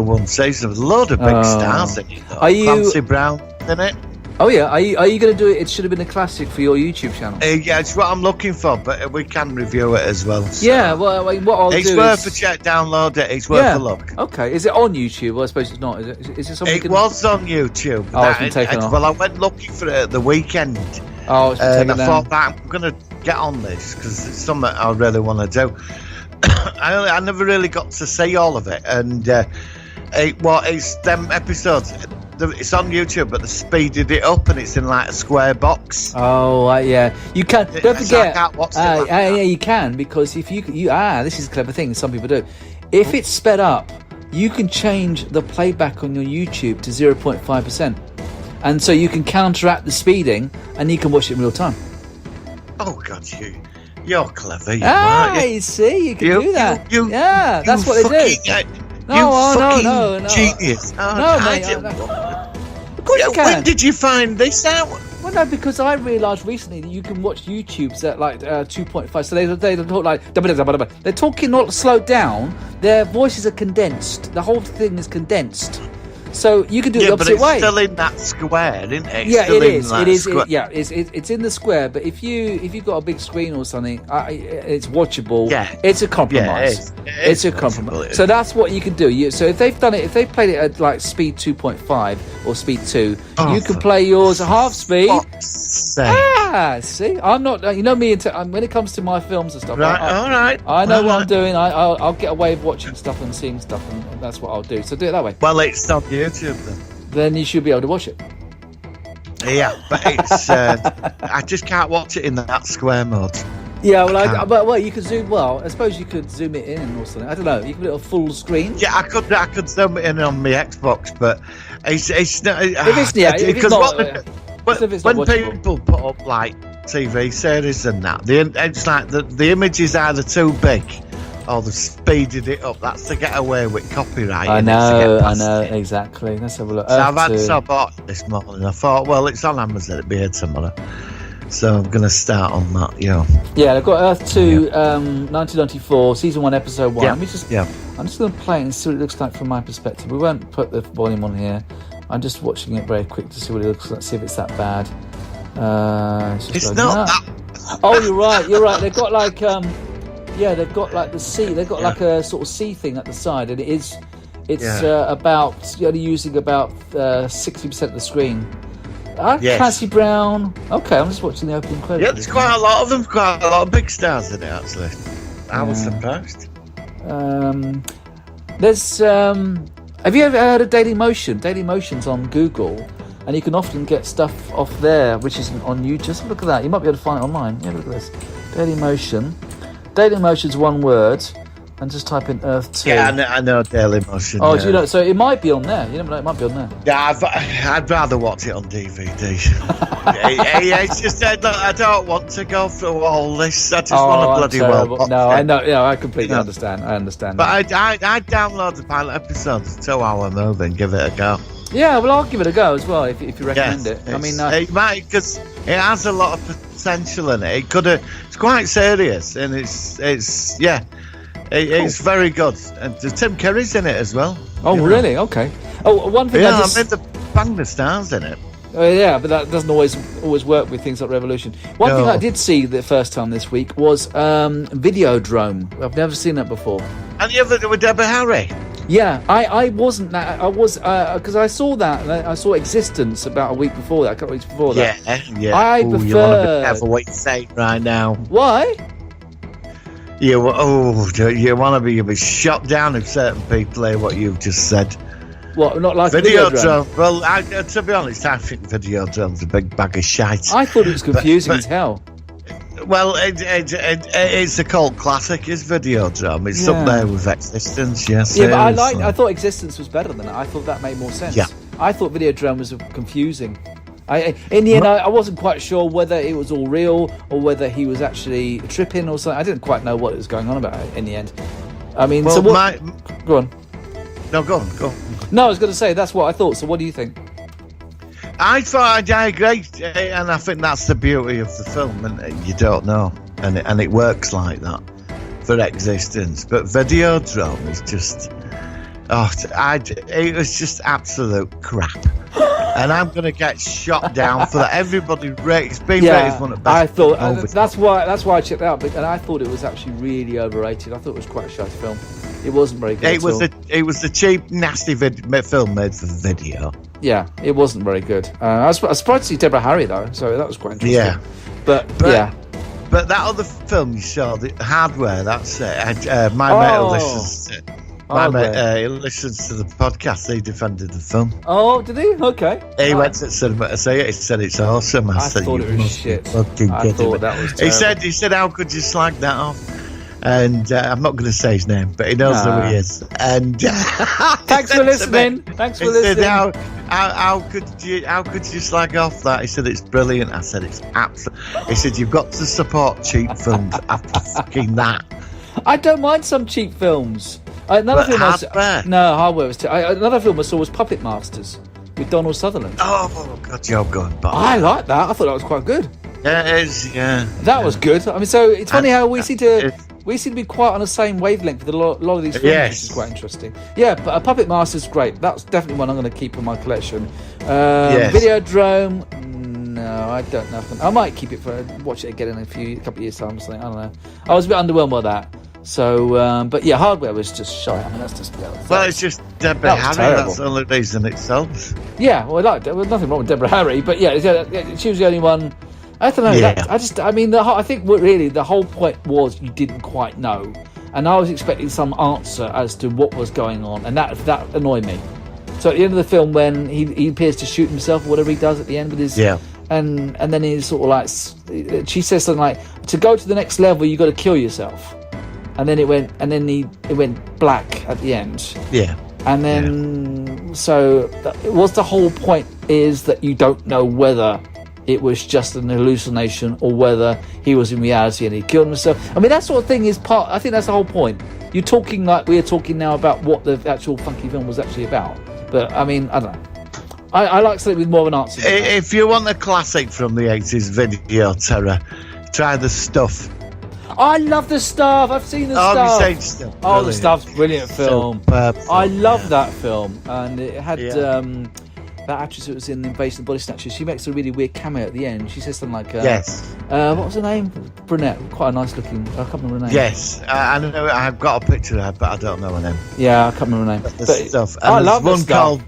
S2: one season. There's a load of big stars in it.
S1: Are you
S2: Clancy Brown in it?
S1: Oh yeah, are you going to do it? It should have been a classic for your YouTube channel.
S2: Yeah, it's what I'm looking for, but we can review it as well. So.
S1: Yeah, well, what I'll do
S2: it's worth a check, download it. It's worth a look.
S1: Okay, is it on YouTube? Well, I suppose it's not. Is it something?
S2: It was on YouTube.
S1: Oh, it's been taken off.
S2: Well, I went looking for it at the weekend.
S1: Oh, it's been taken down.
S2: And I thought, I'm going to get on this because it's something I really want to do. I never really got to see all of it, and it's them episodes. It's on YouTube, but they speeded it up, and it's in like a square box.
S1: Oh, yeah. You can. Don't forget.
S2: So I can't watch it
S1: yeah, you can, because if you this is a clever thing. Some people do. If it's sped up, you can change the playback on your YouTube to 0.5%, and so you can counteract the speeding, and you can watch it in real time.
S2: Oh God, you're clever. You
S1: see, you can do that. That's what they do. No,
S2: genius.
S1: No, mate. Of course you can.
S2: When did you find this out?
S1: Well, no, because I realised recently that you can watch YouTubes at like 2.5. So they talk like they're talking not slowed down. Their voices are condensed. The whole thing is condensed. So you can do it the opposite way.
S2: But it's still in that square, isn't it?
S1: It is. It's in the square. But if you've got a big screen or something, it's watchable.
S2: Yeah.
S1: It's a compromise. It's a compromise. So that's what you can do. So if they've played it at like speed 2.5 or speed 2, you can play yours at half speed. See, I'm not. You know me. When it comes to my films and stuff,
S2: right.
S1: I know what I'm doing. I'll get away with watching stuff and seeing stuff, and that's what I'll do. So do it that way.
S2: Well, it's on YouTube then.
S1: Then you should be able to watch it.
S2: Yeah, but it's. I just can't watch it in that square mode.
S1: Yeah, well, you could zoom. Well, I suppose you could zoom it in or something. I don't know. You could put it on full screen.
S2: Yeah, I could zoom it in on my Xbox, but it's not. When people put up like TV series and that, it's like the images are either too big or they've speeded it up. That's to get away with copyright.
S1: I know, exactly. Let's have a look.
S2: So I bought it this morning. I thought, well, it's on Amazon. It'll be here tomorrow. So I'm going to start on that, Yeah,
S1: I've got Earth 2, 1994, Season 1, Episode 1. I'm just going to play it and see what it looks like from my perspective. We won't put the volume on here. I'm just watching it very quick to see what it looks like, see if it's that bad.
S2: It's not that.
S1: Oh, you're right. They've got like, they've got like the sea. They've got like a sort of sea thing at the side, and it's about only using about 60% of the screen. Clancy Brown. Okay, I'm just watching the opening credits.
S2: Yeah, there's quite a lot of them. Quite a lot of big stars in it, actually. I was surprised.
S1: There's. Have you ever heard of Daily Motion? Daily Motion's on Google, and you can often get stuff off there which isn't on YouTube. Just look at that. You might be able to find it online. Yeah, look at this. Daily Motion. Daily Motion's one word, and just type in Earth 2.
S2: Yeah, I know Daily Motion.
S1: Oh, do you know? So it might be on there. You never know. It might be on there.
S2: Yeah, I'd rather watch it on DVD. It's just I don't want to go through all this. I just want to bloody well. Watch
S1: no,
S2: it.
S1: I know. Yeah, I completely understand. I understand.
S2: But I'd download the pilot episodes, 2-hour movie, and give it a go.
S1: Yeah, well, I'll give it a go as well if you recommend it. I mean,
S2: it might, because it has a lot of potential in it. It's quite serious, and it's very good. And Tim Curry's in it as well.
S1: Oh, really? Okay. Oh, one thing.
S2: Yeah, I mean, the bang the stars in it.
S1: Yeah, but that doesn't always work with things like Revolution. One thing I did see the first time this week was Videodrome. I've never seen that before.
S2: And you ever with Deborah Harry?
S1: Yeah, I wasn't that. I was because I saw that. I saw Existence about a week before that. A couple of weeks before that.
S2: Yeah.
S1: I
S2: prefer. You want to be careful what you say right now.
S1: Why?
S2: You want to be shot down if certain people hear what you've just said.
S1: What? Not like
S2: Videodrome. Well, to be honest, I think Videodrome's a big bag of shite.
S1: I thought it was confusing as hell.
S2: Well, it's a cult classic. It's Videodrome. It's up there with Existence. Yes.
S1: Yeah, but I thought Existence was better than that. I thought that made more sense.
S2: Yeah.
S1: I thought Videodrome was confusing. In the end, I wasn't quite sure whether it was all real or whether he was actually tripping or something. I didn't quite know what was going on about it in the end. I mean,
S2: well,
S1: so what? Go on.
S2: No, go on.
S1: No, I was going to say that's what I thought. So, what do you think?
S2: I thought I agree, and I think that's the beauty of the film, and you don't know, and it works like that for Existence. But Videodrome is just, it was just absolute crap, and I'm gonna get shot down for that. Everybody it's been rated one of the best.
S1: I thought that's why I checked it out, and I thought it was actually really overrated. I thought it was quite a shite film. It wasn't very good.
S2: It was the cheap, nasty film made for video.
S1: Yeah, it wasn't very good. I was surprised to see Deborah Harry though, so that was quite interesting.
S2: Yeah,
S1: but yeah.
S2: But that other film you saw, the Hardware, that's it. My mate listens to the podcast. He defended the film.
S1: Oh, did he? Okay.
S2: He went to cinema to see it. He said it's awesome. I said,
S1: thought it was shit. I thought that was terrible.
S2: He said, how could you slag that off? And I'm not going to say his name, but he knows who he is. And
S1: thanks for listening. Thanks for listening.
S2: How could you slag off that? He said it's brilliant. I said it's absolute. He said you've got to support cheap films after fucking that.
S1: I don't mind some cheap films. Another film I saw was Puppet Masters with Donald Sutherland.
S2: Oh God, you're going back.
S1: I like that. I thought that was quite good.
S2: Yeah, it is. Yeah,
S1: that was good. I mean, so it's funny how we seem to be quite on the same wavelength with a lot of these films, which is quite interesting. Yeah, but Puppet Master's great. That's definitely one I'm going to keep in my collection. Videodrome, no, I don't know. I might keep it watch it again in a couple of years' time or something. I don't know. I was a bit underwhelmed by that. So, but yeah, Hardware was just shite. I mean, that's just.
S2: Well, it's just Deborah Harry. That's the only reason it sells.
S1: Yeah, well, I liked it. There was nothing wrong with Deborah Harry, but yeah, she was the only one. I don't know.
S2: Yeah.
S1: I think the whole point was you didn't quite know, and I was expecting some answer as to what was going on, and that annoyed me. So at the end of the film, when he appears to shoot himself, or whatever he does at the end with his and then he's sort of like, she says something like, to go to the next level, you got to kill yourself, and then it went black at the end. Yeah. And then so what's the whole point is that you don't know whether it was just an hallucination or whether he was in reality and he killed himself. I mean, that sort of thing is I think that's the whole point. You're talking like we're talking now about what the actual funky film was actually about. But I mean, I don't know. I like something with more of an answer.
S2: If you want a classic from the 80s video terror, try The Stuff.
S1: I love The Stuff. I've seen The Stuff.
S2: Stuff.
S1: Oh, The Stuff's a brilliant film. I love that film, and it had that actress that was in Invasion of the Body Snatchers. She makes a really weird cameo at the end. She says something like, what was her name? Brunette, quite a nice looking. I can't remember her name.
S2: Yes, I know. I've got a picture of her, but I don't know her name.
S1: Yeah, I can't remember her name.
S2: But Stuff. And
S1: I love The Stuff.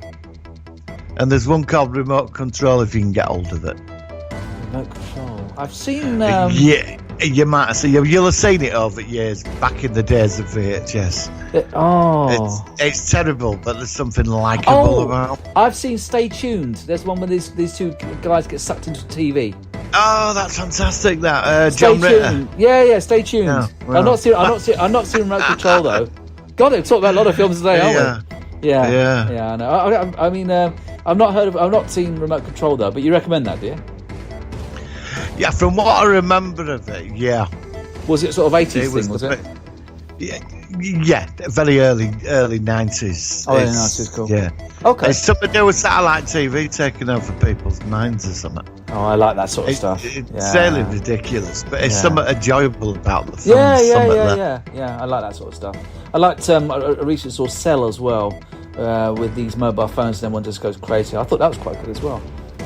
S2: And there's one called Remote Control if you can get hold of it.
S1: Remote Control. I've seen.
S2: You might have seen. You'll have seen it over years back in the days of VHS. It's terrible, but there's something likeable about.
S1: I've seen Stay Tuned. There's one where these two guys get sucked into TV.
S2: Oh, that's fantastic! That
S1: Stay
S2: John Ritter.
S1: Tuned. Yeah, Stay Tuned.
S2: Yeah, well.
S1: I'm not seeing Remote Control though. God, they've talked about a lot of films today, aren't we? Yeah. I know. I mean, I've not seen Remote Control though. But you recommend that, do you?
S2: Yeah, from what I remember of it, yeah.
S1: Was it sort of 80s thing, was it?
S2: Yeah, very early 90s.
S1: Oh, yeah, 90s, cool.
S2: Yeah.
S1: Okay.
S2: It's something to do with satellite TV taking over people's minds or something.
S1: Oh, I like that sort of stuff.
S2: It's fairly ridiculous, but it's something enjoyable about the film.
S1: Yeah. I like that sort of stuff. I liked, I recently saw Cell as well, with these mobile phones and everyone just goes crazy. I thought that was quite good as well.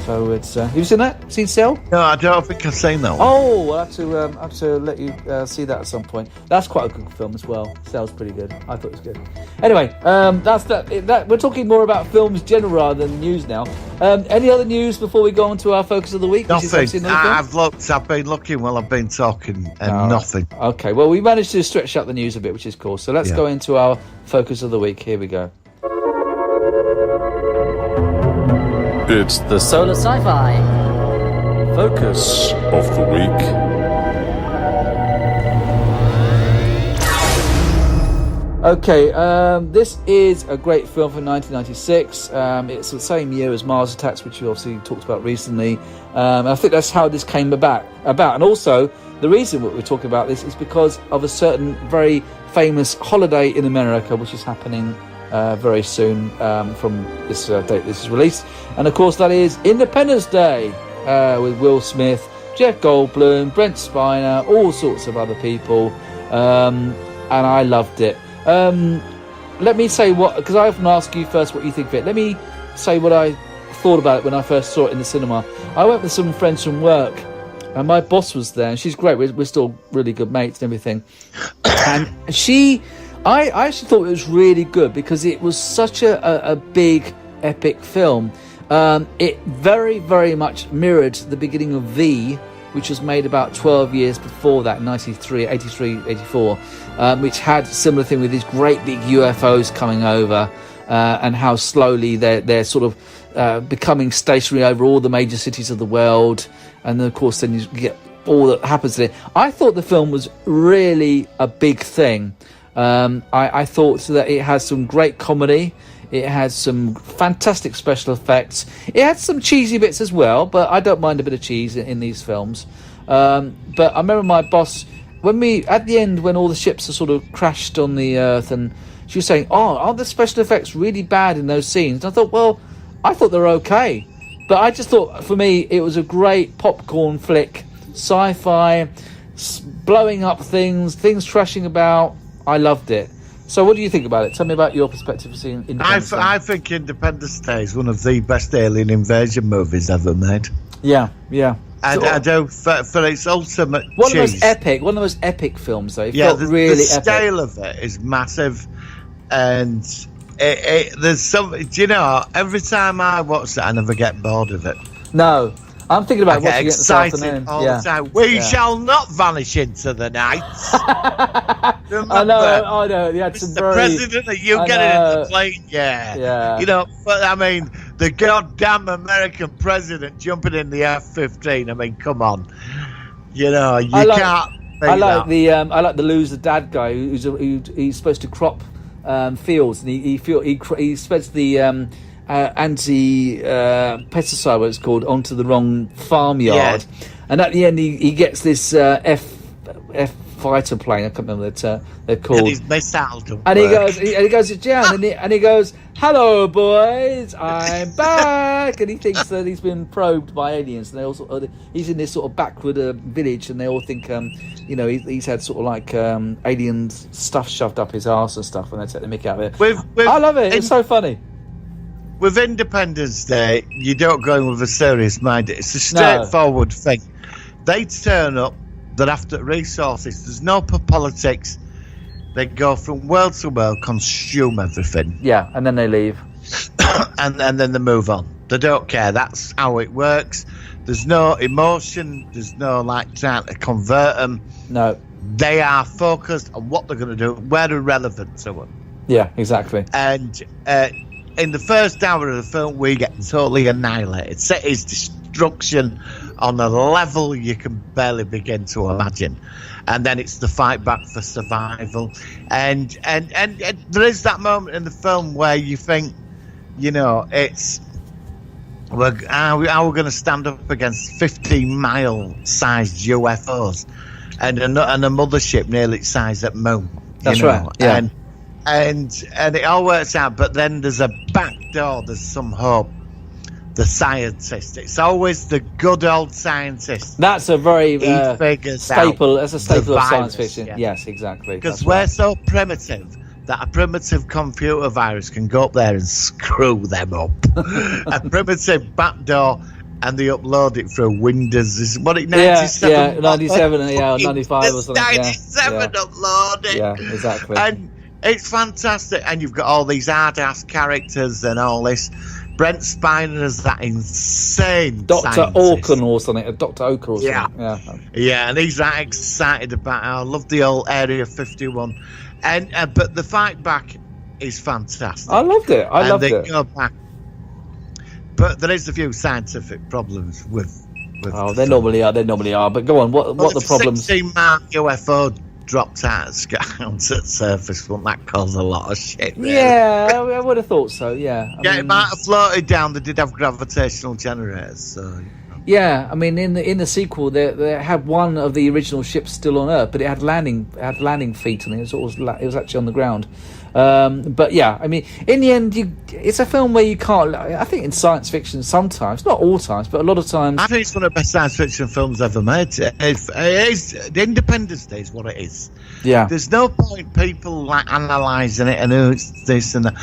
S1: So it's have you seen that? Seen Cell?
S2: No, I don't think I've seen that one.
S1: Oh, I'll have to let you see that at some point. That's quite a good film as well. Cell's pretty good. I thought it was good. Anyway, that's that. We're talking more about films general rather than news now. Any other news before we go on to our focus of the week?
S2: Nothing. I've been looking while I've been talking, and nothing.
S1: Okay, well, we managed to stretch out the news a bit, which is cool. So let's go into our focus of the week. Here we go.
S3: It's the
S4: Solar Sci-Fi
S3: focus of the week.
S1: Okay, this is a great film from 1996. It's the same year as Mars Attacks, which we obviously talked about recently. I think that's how this came about. And also, the reason we're talking about this is because of a certain very famous holiday in America, which is happening very soon from this date this is released. And of course that is Independence Day, with Will Smith, Jeff Goldblum, Brent Spiner, all sorts of other people, and I loved it. Let me say because I often ask you first what you think of it. Let me say what I thought about it when I first saw it in the cinema. I went with some friends from work, and my boss was there, and she's great. We're still really good mates and everything. And I actually thought it was really good because it was such a big, epic film. It very, very much mirrored the beginning of V, which was made about 12 years before that, 83, 84, which had a similar thing with these great big UFOs coming over, and how slowly they're sort of becoming stationary over all the major cities of the world. And then, of course, then you get all that happens to it. I thought the film was really a big thing. I thought that it has some great comedy. It has some fantastic special effects. It had some cheesy bits as well, but I don't mind a bit of cheese in these films. But I remember my boss, at the end, when all the ships are sort of crashed on the Earth, and she was saying, aren't the special effects really bad in those scenes? And I thought, well, I thought they were okay. But I just thought, for me, it was a great popcorn flick, sci-fi, blowing up things crashing about. I loved it. So what do you think about it? Tell me about your perspective of seeing Independence Day.
S2: I think Independence Day is one of the best alien invasion movies ever made.
S1: Yeah.
S2: And I do, for its ultimate
S1: one of the most epic films, though. It felt really
S2: the
S1: epic.
S2: scale of it is massive. And there's some, do you know, every time I watch it, I never get bored of it.
S1: No. I'm thinking about watching it this afternoon.
S2: All the time. We shall not vanish into the night.
S1: I know. You had some
S2: the president that you get in the plane, yeah. You know, but I mean, the goddamn American president jumping in the F-15. I mean, come on. You know, you can't. I like
S1: the loser dad guy who's supposed to crop fields, and he spreads the anti-pesticide, what it's called, onto the wrong farmyard, and at the end he gets this F fighter plane. I can't remember what they're called. And
S2: his missile to
S1: and
S2: work.
S1: he goes to Jan, and he goes, "Hello, boys, I'm back." And he thinks that he's been probed by aliens, and they also he's in this sort of backward village, and they all think he's had sort of like alien stuff shoved up his arse and stuff, and they take the mick out of it. I love it. It's so funny.
S2: With Independence Day, you don't go in with a serious mind. It's a straightforward thing. They turn up, they're after resources. There's no politics. They go from world to world, consume everything.
S1: Yeah, and then they leave.
S2: and then they move on. They don't care. That's how it works. There's no emotion. There's no like trying to convert them.
S1: No.
S2: They are focused on what they're going to do, where they're relevant to them.
S1: Yeah, exactly.
S2: And in the first hour of the film, we get totally annihilated. City's destruction on a level you can barely begin to imagine. And then it's the fight back for survival. And there is that moment in the film where you think, you know, it's... How we're going to stand up against 15-mile-sized UFOs and a mothership nearly its size at Moon.
S1: That's right. Yeah.
S2: And it all works out, but then there's a back door. There's some hope. The scientist. It's always the good old scientist.
S1: That's a very
S2: staple.
S1: That's a staple of science fiction. Yeah. Yes, exactly.
S2: Because we're so primitive that a primitive computer virus can go up there and screw them up. A primitive backdoor, and they upload it through Windows. Is what it 97?
S1: Yeah, 97, or 95 or something.
S2: 97 upload it.
S1: Yeah, exactly.
S2: And it's fantastic. And you've got all these hard-ass characters and all this. Brent Spiner's that insane
S1: Dr. Orkin or something. Dr. Oker or something.
S2: Yeah, and he's that excited about it. I love the old Area 51. And but the fight back is fantastic.
S1: I loved it. I loved it.
S2: Go back. But there is a few scientific problems with
S1: they normally are. But go on. What the problems?
S2: 16-mile UFO dropped out of the sky onto the surface. Wouldn't that cause a lot of shit? Really?
S1: Yeah, I would have thought so. Yeah. I mean,
S2: it might have floated down. They did have gravitational generators, so.
S1: Yeah, I mean, in the sequel, they had one of the original ships still on Earth, but it had landing feet, and it was actually on the ground. But yeah, I mean, in the end, it's a film where you can't. I think in science fiction, sometimes, not all times, but a lot of times,
S2: I think it's one of the best science fiction films ever made. The Independence Day is what it is.
S1: Yeah,
S2: there's no point people like analysing it and it's this and that.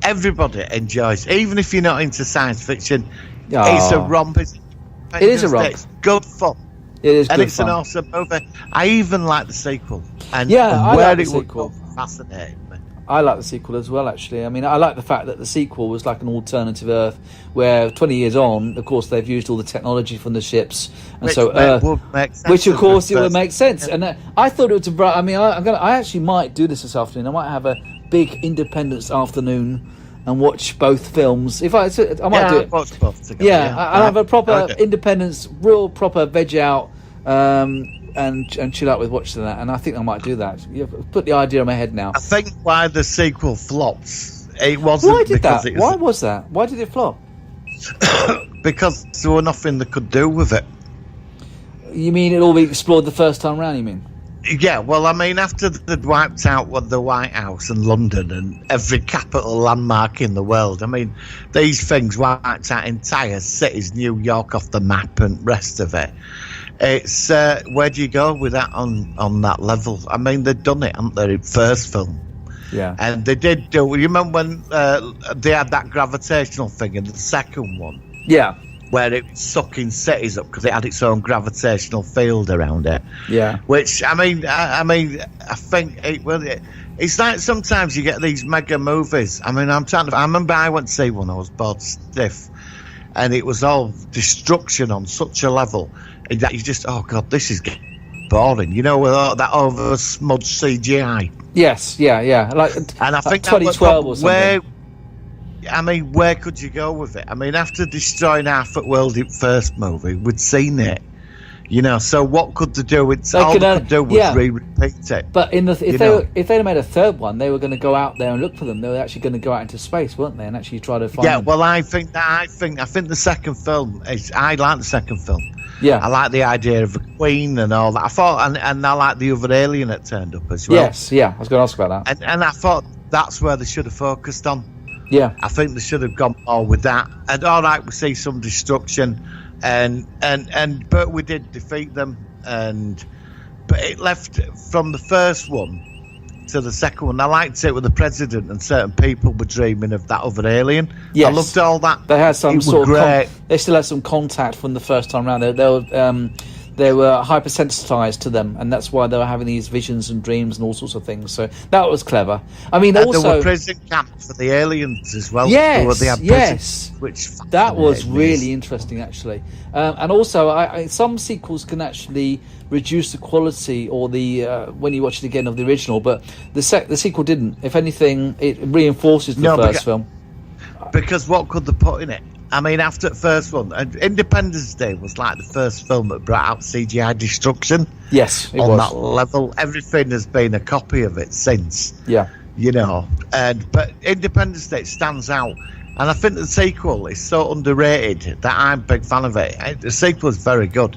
S2: Everybody enjoys, even if you're not into science fiction. It's a romp.
S1: It is a romp.
S2: It's good fun.
S1: It is,
S2: and
S1: good
S2: it's
S1: fun.
S2: An awesome movie. I even like the sequel. And
S1: I
S2: where
S1: like the
S2: it
S1: sequel.
S2: would go fascinating me.
S1: I like the sequel as well, actually. I mean, I like the fact that the sequel was like an alternative Earth, where 20 years on, of course, they've used all the technology from the ships, and so Earth, which of course it would make sense. And I thought it was. I mean, I actually might do this afternoon. I might have a big Independence afternoon and watch both films. I might do it.
S2: Watch both together.
S1: Yeah, I'll have a proper Independence, real proper veg out, and chill out with watching that. And I think I might do that. You've put the idea in my head now.
S2: I think why the sequel flopped, it wasn't.
S1: Why did
S2: because
S1: that? Why was that? Why did it flop?
S2: Because there was nothing they could do with it.
S1: You mean it all be explored the first time round? You mean?
S2: Yeah, well, I mean, after they'd wiped out the White House and London and every capital landmark in the world, I mean, these things wiped out entire cities, New York off the map and rest of it. It's where do you go with that on that level? I mean, they'd done it, haven't they, in first film?
S1: Yeah.
S2: And they did do. You remember when they had that gravitational thing in the second one?
S1: Yeah.
S2: Where it was sucking cities up because it had its own gravitational field around it.
S1: Yeah.
S2: Which I think it's like sometimes you get these mega movies. I mean, I remember I went to see one. I was bored stiff, and it was all destruction on such a level that you just, oh god, this is getting boring. You know, with all that over smudged CGI.
S1: Yes. Yeah. Like,
S2: and I think
S1: 2012 or something.
S2: Where could you go with it? I mean, after destroying half the world in first movie, we'd seen it. You know, so what could they do? All they could do was repeat it.
S1: But if they'd have made a third one, they were going to go out there and look for them. They were actually going to go out into space, weren't they? And actually try to find them.
S2: Well, I think the second film I like the second film.
S1: Yeah,
S2: I like the idea of a queen and all that. I thought, and I like the other alien that turned up as well.
S1: Yes, yeah, I was going to ask about that.
S2: And I thought that's where they should have focused on.
S1: Yeah,
S2: I think they should have gone more with that. And all right, we see some destruction, but we did defeat them. But it left from the first one to the second one. I liked it with the president and certain people were dreaming of that other alien.
S1: Yes.
S2: I loved all that.
S1: They had some sort
S2: of
S1: they still had some contact from the first time round. they were hypersensitized to them, and that's why they were having these visions and dreams and all sorts of things. So that was clever. I mean, also
S2: there were prison camps for the aliens as well.
S1: Yes,
S2: They had
S1: yes.
S2: prisons, which
S1: That was
S2: fascinated me.
S1: really interesting, actually. And also, some sequels can actually reduce the quality or the when you watch it again of the original, but the sequel didn't. If anything, it reinforces the first film.
S2: Because what could they put in it? I mean, after the first one, Independence Day was like the first film that brought out CGI destruction.
S1: Yes, it
S2: on
S1: was.
S2: that level. Everything has been a copy of it since.
S1: Yeah.
S2: You know, but Independence Day stands out. And I think the sequel is so underrated that I'm a big fan of it. The sequel is very good.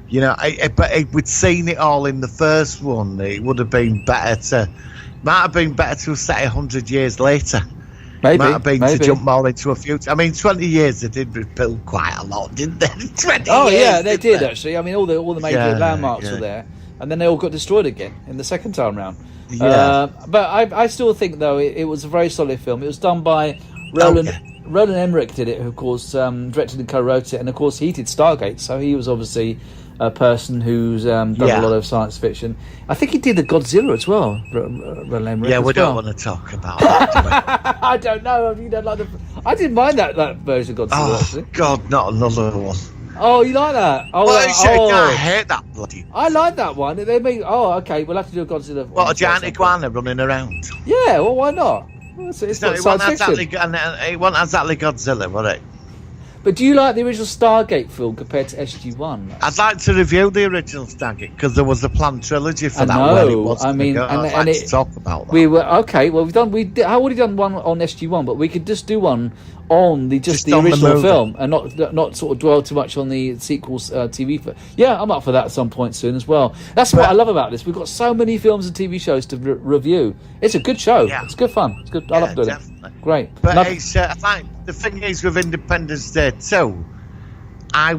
S2: You know, but we'd seen it all in the first one. It would have been better to have set it 100 years later.
S1: Maybe.
S2: Might have been to jump more into a future. I mean, 20 years, they did build quite a lot, didn't they? 20
S1: Oh,
S2: years,
S1: yeah, they did, actually. I mean, all the major landmarks
S2: yeah.
S1: were there. And then they all got destroyed again in the second time round.
S2: Yeah.
S1: But I still think, though, it was a very solid film. It was done by Roland Emmerich, did it, who, of course, directed and co-wrote it. And, of course, he did Stargate, so he was obviously a person who's done a lot of science fiction. I think he did the Godzilla as well, Roland Emmerich.
S2: Yeah, we don't want to talk about that, do we?
S1: I don't know. You don't like I didn't mind that version of Godzilla, actually.
S2: God, not another one.
S1: Oh, you like that? Oh,
S2: Well, I hate that bloody...
S1: I like that one. They make. Oh, okay. We'll have to do a Godzilla.
S2: What, a giant iguana running around?
S1: Yeah. Well, why not? It's not science fiction.
S2: It wasn't exactly Godzilla, was it?
S1: But do you like the original Stargate film compared to SG-1?
S2: I'd like to review the original Stargate because there was a planned trilogy for
S1: I
S2: that.
S1: know.
S2: Where it was
S1: I mean,
S2: I'd like to talk about that.
S1: We were okay. Well, I've already done one on SG-1, but we could just do one on the
S2: on
S1: original
S2: the
S1: film and not sort of dwell too much on the sequels TV. Yeah, I'm up for that at some point soon as well. That's what I love about this. We've got so many films and TV shows to review. It's a good show. Yeah. It's good fun. It's good. I love doing it. Great.
S2: But it's, like, the thing is with Independence Day 2, I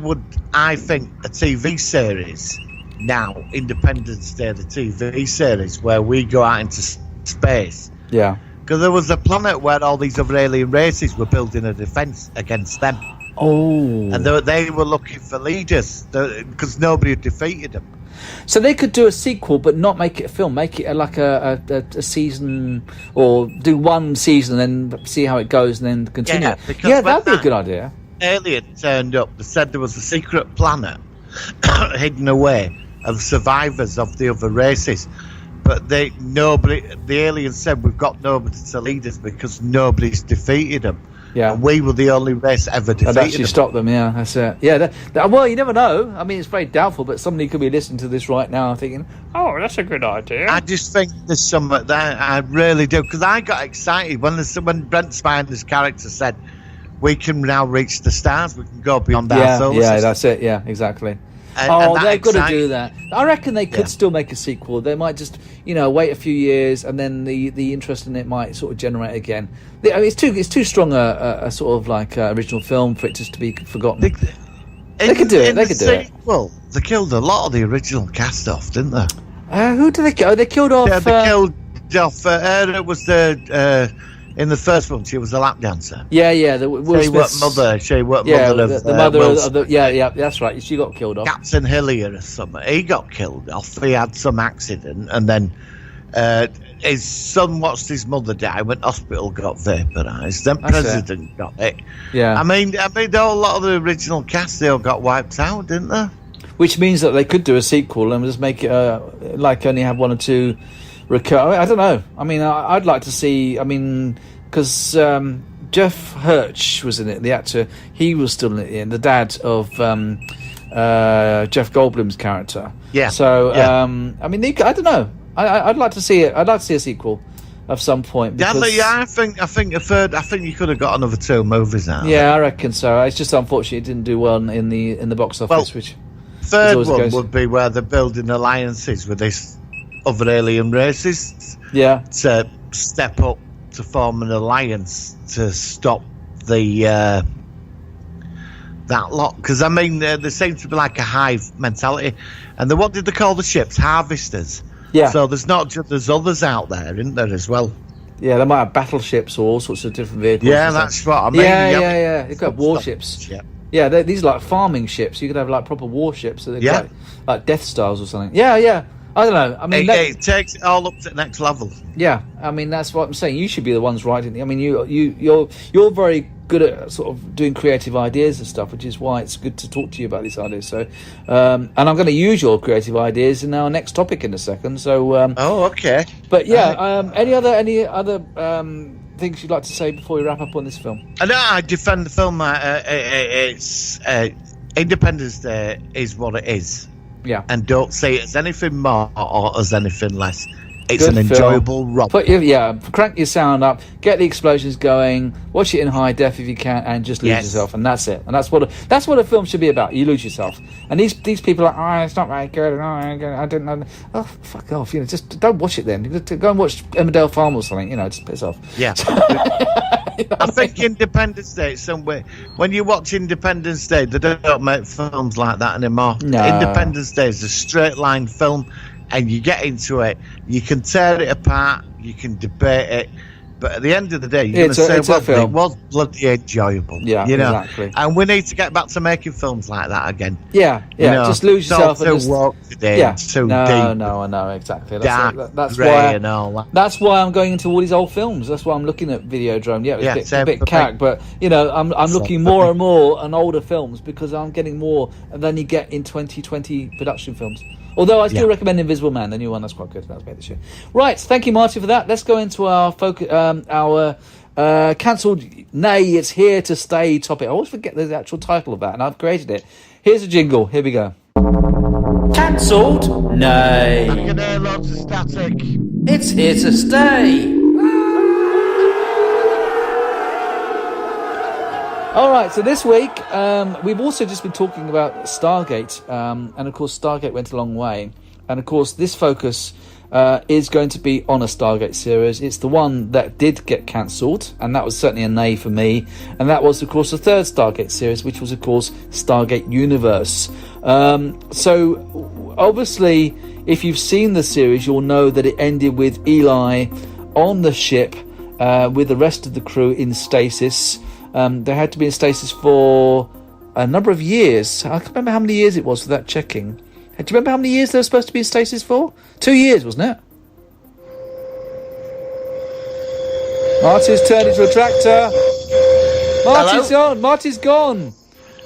S2: think a TV series now, Independence Day, the TV series, where we go out into space.
S1: Yeah.
S2: Because there was a planet where all these other alien races were building a defense against them.
S1: Oh.
S2: And they were looking for leaders because nobody had defeated them.
S1: So they could do a sequel, but not make it a film. Make it like a season, or do one season and then see how it goes, and then continue. Yeah, that'd be a good idea.
S2: Alien turned up. They said there was a secret planet hidden away of survivors of the other races, but the aliens said we've got nobody to lead us because nobody's defeated them.
S1: Yeah,
S2: and we were the only race ever defeated.
S1: That actually stopped them. Yeah, that's it. Yeah, well, you never know. I mean, it's very doubtful, but somebody could be listening to this right now, thinking, "Oh, that's a good idea."
S2: I just think there's something there. I really do, because I got excited when Brent Spiner's character said, "We can now reach the stars. We can go beyond our solar system."
S1: That's it. Yeah, exactly.
S2: And
S1: they've got to do that. I reckon they could still make a sequel. They might just, wait a few years, and then the interest in it might sort of generate again. I mean, it's too strong a sort of like original film for it just to be forgotten. They could do it. They could do it.
S2: Well, they killed a lot of the original cast off, didn't they?
S1: Who did they kill? They killed off.
S2: Yeah, they killed off. It was the. In the first one, she was a lap dancer.
S1: Yeah. She
S2: was mother of
S1: the mother of the. Yeah, that's right. She got killed off.
S2: Captain Hillier or something. He got killed off. He had some accident, and then his son watched his mother die. Went to hospital, got vaporised. Then President got it.
S1: Yeah.
S2: I mean, a lot of the original cast they all got wiped out, didn't they?
S1: Which means that they could do a sequel and just make it like only have one or two. I don't know. I mean, I'd like to see. I mean, because Jeff Hirsch was in it, the actor. He was still in it, the dad of Jeff Goldblum's character.
S2: Yeah.
S1: So, I mean, I don't know. I'd like to see it. I'd like to see a sequel of some point. Because,
S2: I think a third. I think you could have got another 2 movies out.
S1: Yeah, I reckon so. It's just unfortunate it didn't do well in the box office. Which
S2: third one would be where they're building alliances with this other alien races, to step up to form an alliance to stop the that lot. Because I mean, there seems to be like a hive mentality, and what did they call the ships? Harvesters.
S1: Yeah.
S2: So there's not just there's others out there, isn't there, as well?
S1: Yeah, they might have battleships or all sorts of different vehicles.
S2: Yeah, that's what I mean.
S1: Yeah. They've got warships. Yeah, these are like farming ships. You could have like proper warships, so they're
S2: Yeah.
S1: like Death Stars or something. Yeah. I don't know. I mean,
S2: It takes it all up to the next level.
S1: yeah. I mean, that's what I'm saying. You should be the ones writing. I mean, you're very good at sort of doing creative ideas and stuff, which is why it's good to talk to you about these ideas. So, and I'm going to use your creative ideas in our next topic in a second. So,
S2: Oh, okay.
S1: but yeah, any other things you'd like to say before we wrap up on this film?
S2: I know I defend the film. It's Independence Day is what it is,
S1: Yeah.
S2: and don't see it as anything more or as anything less. It's
S1: Good
S2: an
S1: film.
S2: enjoyable romp.
S1: Crank your sound up, get the explosions going, watch it in high def if you can, and just lose yourself, and that's it. And that's what a film should be about. You lose yourself. And these people are like, oh, it's not very good. I didn't know. Oh, fuck off! You know, just don't watch it then. Go and watch Emmerdale Farm or something. You know, just piss off.
S2: Yeah. I think Independence Day is somewhere. When you watch Independence Day, they don't make films like that anymore.
S1: No.
S2: Independence Day is a straight line film, and you get into it. You can tear it apart, you can debate it, but at the end of the day, you're going to say, well, it was bloody enjoyable.
S1: Yeah,
S2: you know?
S1: exactly.
S2: And we need to get back to making films like that again.
S1: Yeah.
S2: You know,
S1: just lose yourself.
S2: It's all too woke today.
S1: Yeah.
S2: It's too
S1: No,
S2: deep.
S1: I know exactly.
S2: That's
S1: why.
S2: and all that.
S1: That's why I'm going into all these old films. That's why I'm looking at Videodrome. Yeah, it's a bit cack, but you know, I'm looking more and more on older films because I'm getting more than you get in 2020 production films. Although I still recommend Invisible Man, the new one. That's quite good. That's made this year. Right, thank you, Marty, for that. Let's go into our cancelled. Nay, it's here to stay topic. I always forget the actual title of that, and I've created it. Here's a jingle. Here we go. Cancelled? Nay.
S2: I can hear loads of static.
S1: It's here to stay. All right, so this week we've also just been talking about Stargate, and of course Stargate went a long way, and of course this focus is going to be on a Stargate series. It's the one that did get cancelled, and that was certainly a nay for me, and that was of course the third Stargate series, which was of course Stargate Universe. So obviously if you've seen the series, you'll know that it ended with Eli on the ship with the rest of the crew in stasis. They had to be in stasis for a number of years. I can't remember how many years it was without checking. Do you remember how many years they were supposed to be in stasis for? 2 years, wasn't it? Marty's turned into a tractor. Marty's gone. Marty's gone.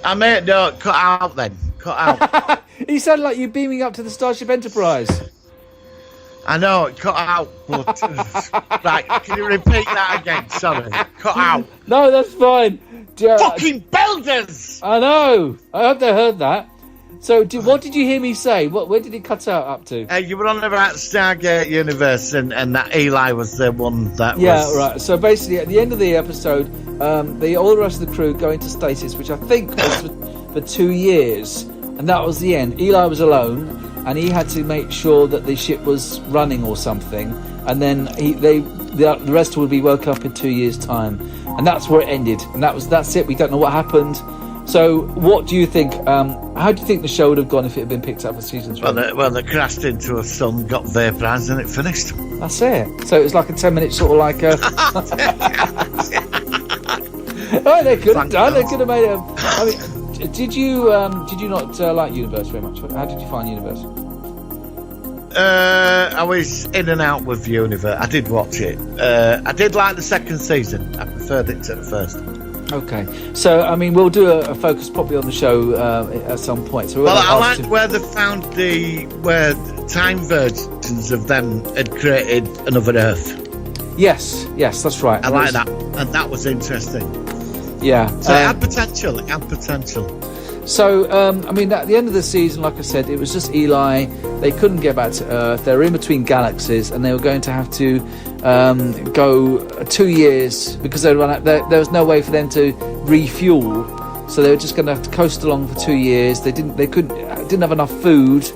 S2: I mean, no, cut out then. Cut out.
S1: He sounded like you beaming up to the Starship Enterprise.
S2: I know, cut out. But, right, can you repeat that again? Sorry. Cut out.
S1: No, that's fine.
S2: Fucking builders!
S1: I know. I hope they heard that. So, what did you hear me say? Where did it cut out up to?
S2: You were on about Stargate Universe, and that Eli was the one that was...
S1: Yeah, right. So basically, at the end of the episode, all the rest of the crew go into stasis, which I think was for 2 years, and that was the end. Eli was alone, and he had to make sure that the ship was running or something, and then the rest would be woke up in 2 years' time, and that's where it ended. And that's it. We don't know what happened. So, what do you think? How do you think the show would have gone if it had been picked up for season 3?
S2: Well, they crashed into a sun, got vaporised, and it finished.
S1: That's it. So it was like a 10-minute sort of like a... Oh, they could have done. They could have made a... I mean, did you not like Universe very much? How did you find Universe?
S2: I was in and out with Universe. I did watch it. I did like the second season. I preferred it to the first.
S1: Okay, so I mean, we'll do a focus probably on the show at some point. So
S2: I liked where they found where time versions of them had created another Earth.
S1: Yes, that's right.
S2: I like that, and that was interesting.
S1: Yeah,
S2: so it had potential. It had potential.
S1: So, I mean, at the end of the season, like I said, it was just Eli. They couldn't get back to Earth. They were in between galaxies, and they were going to have to go 2 years because they run out. There was no way for them to refuel, so they were just going to have to coast along for 2 years. They didn't have enough food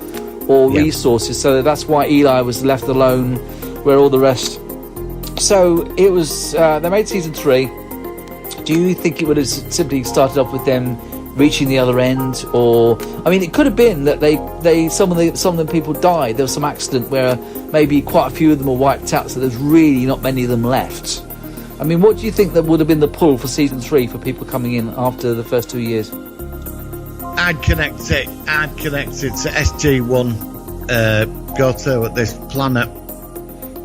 S1: or resources, so that's why Eli was left alone, where all the rest. So it was. They made season 3. Do you think it would have simply started off with them reaching the other end, or I mean, it could have been that some of the people died. There was some accident where maybe quite a few of them were wiped out, so there's really not many of them left. I mean, what do you think that would have been the pull for season 3 for people coming in after the first 2 years?
S2: I'd connect it to SG1, go to this planet.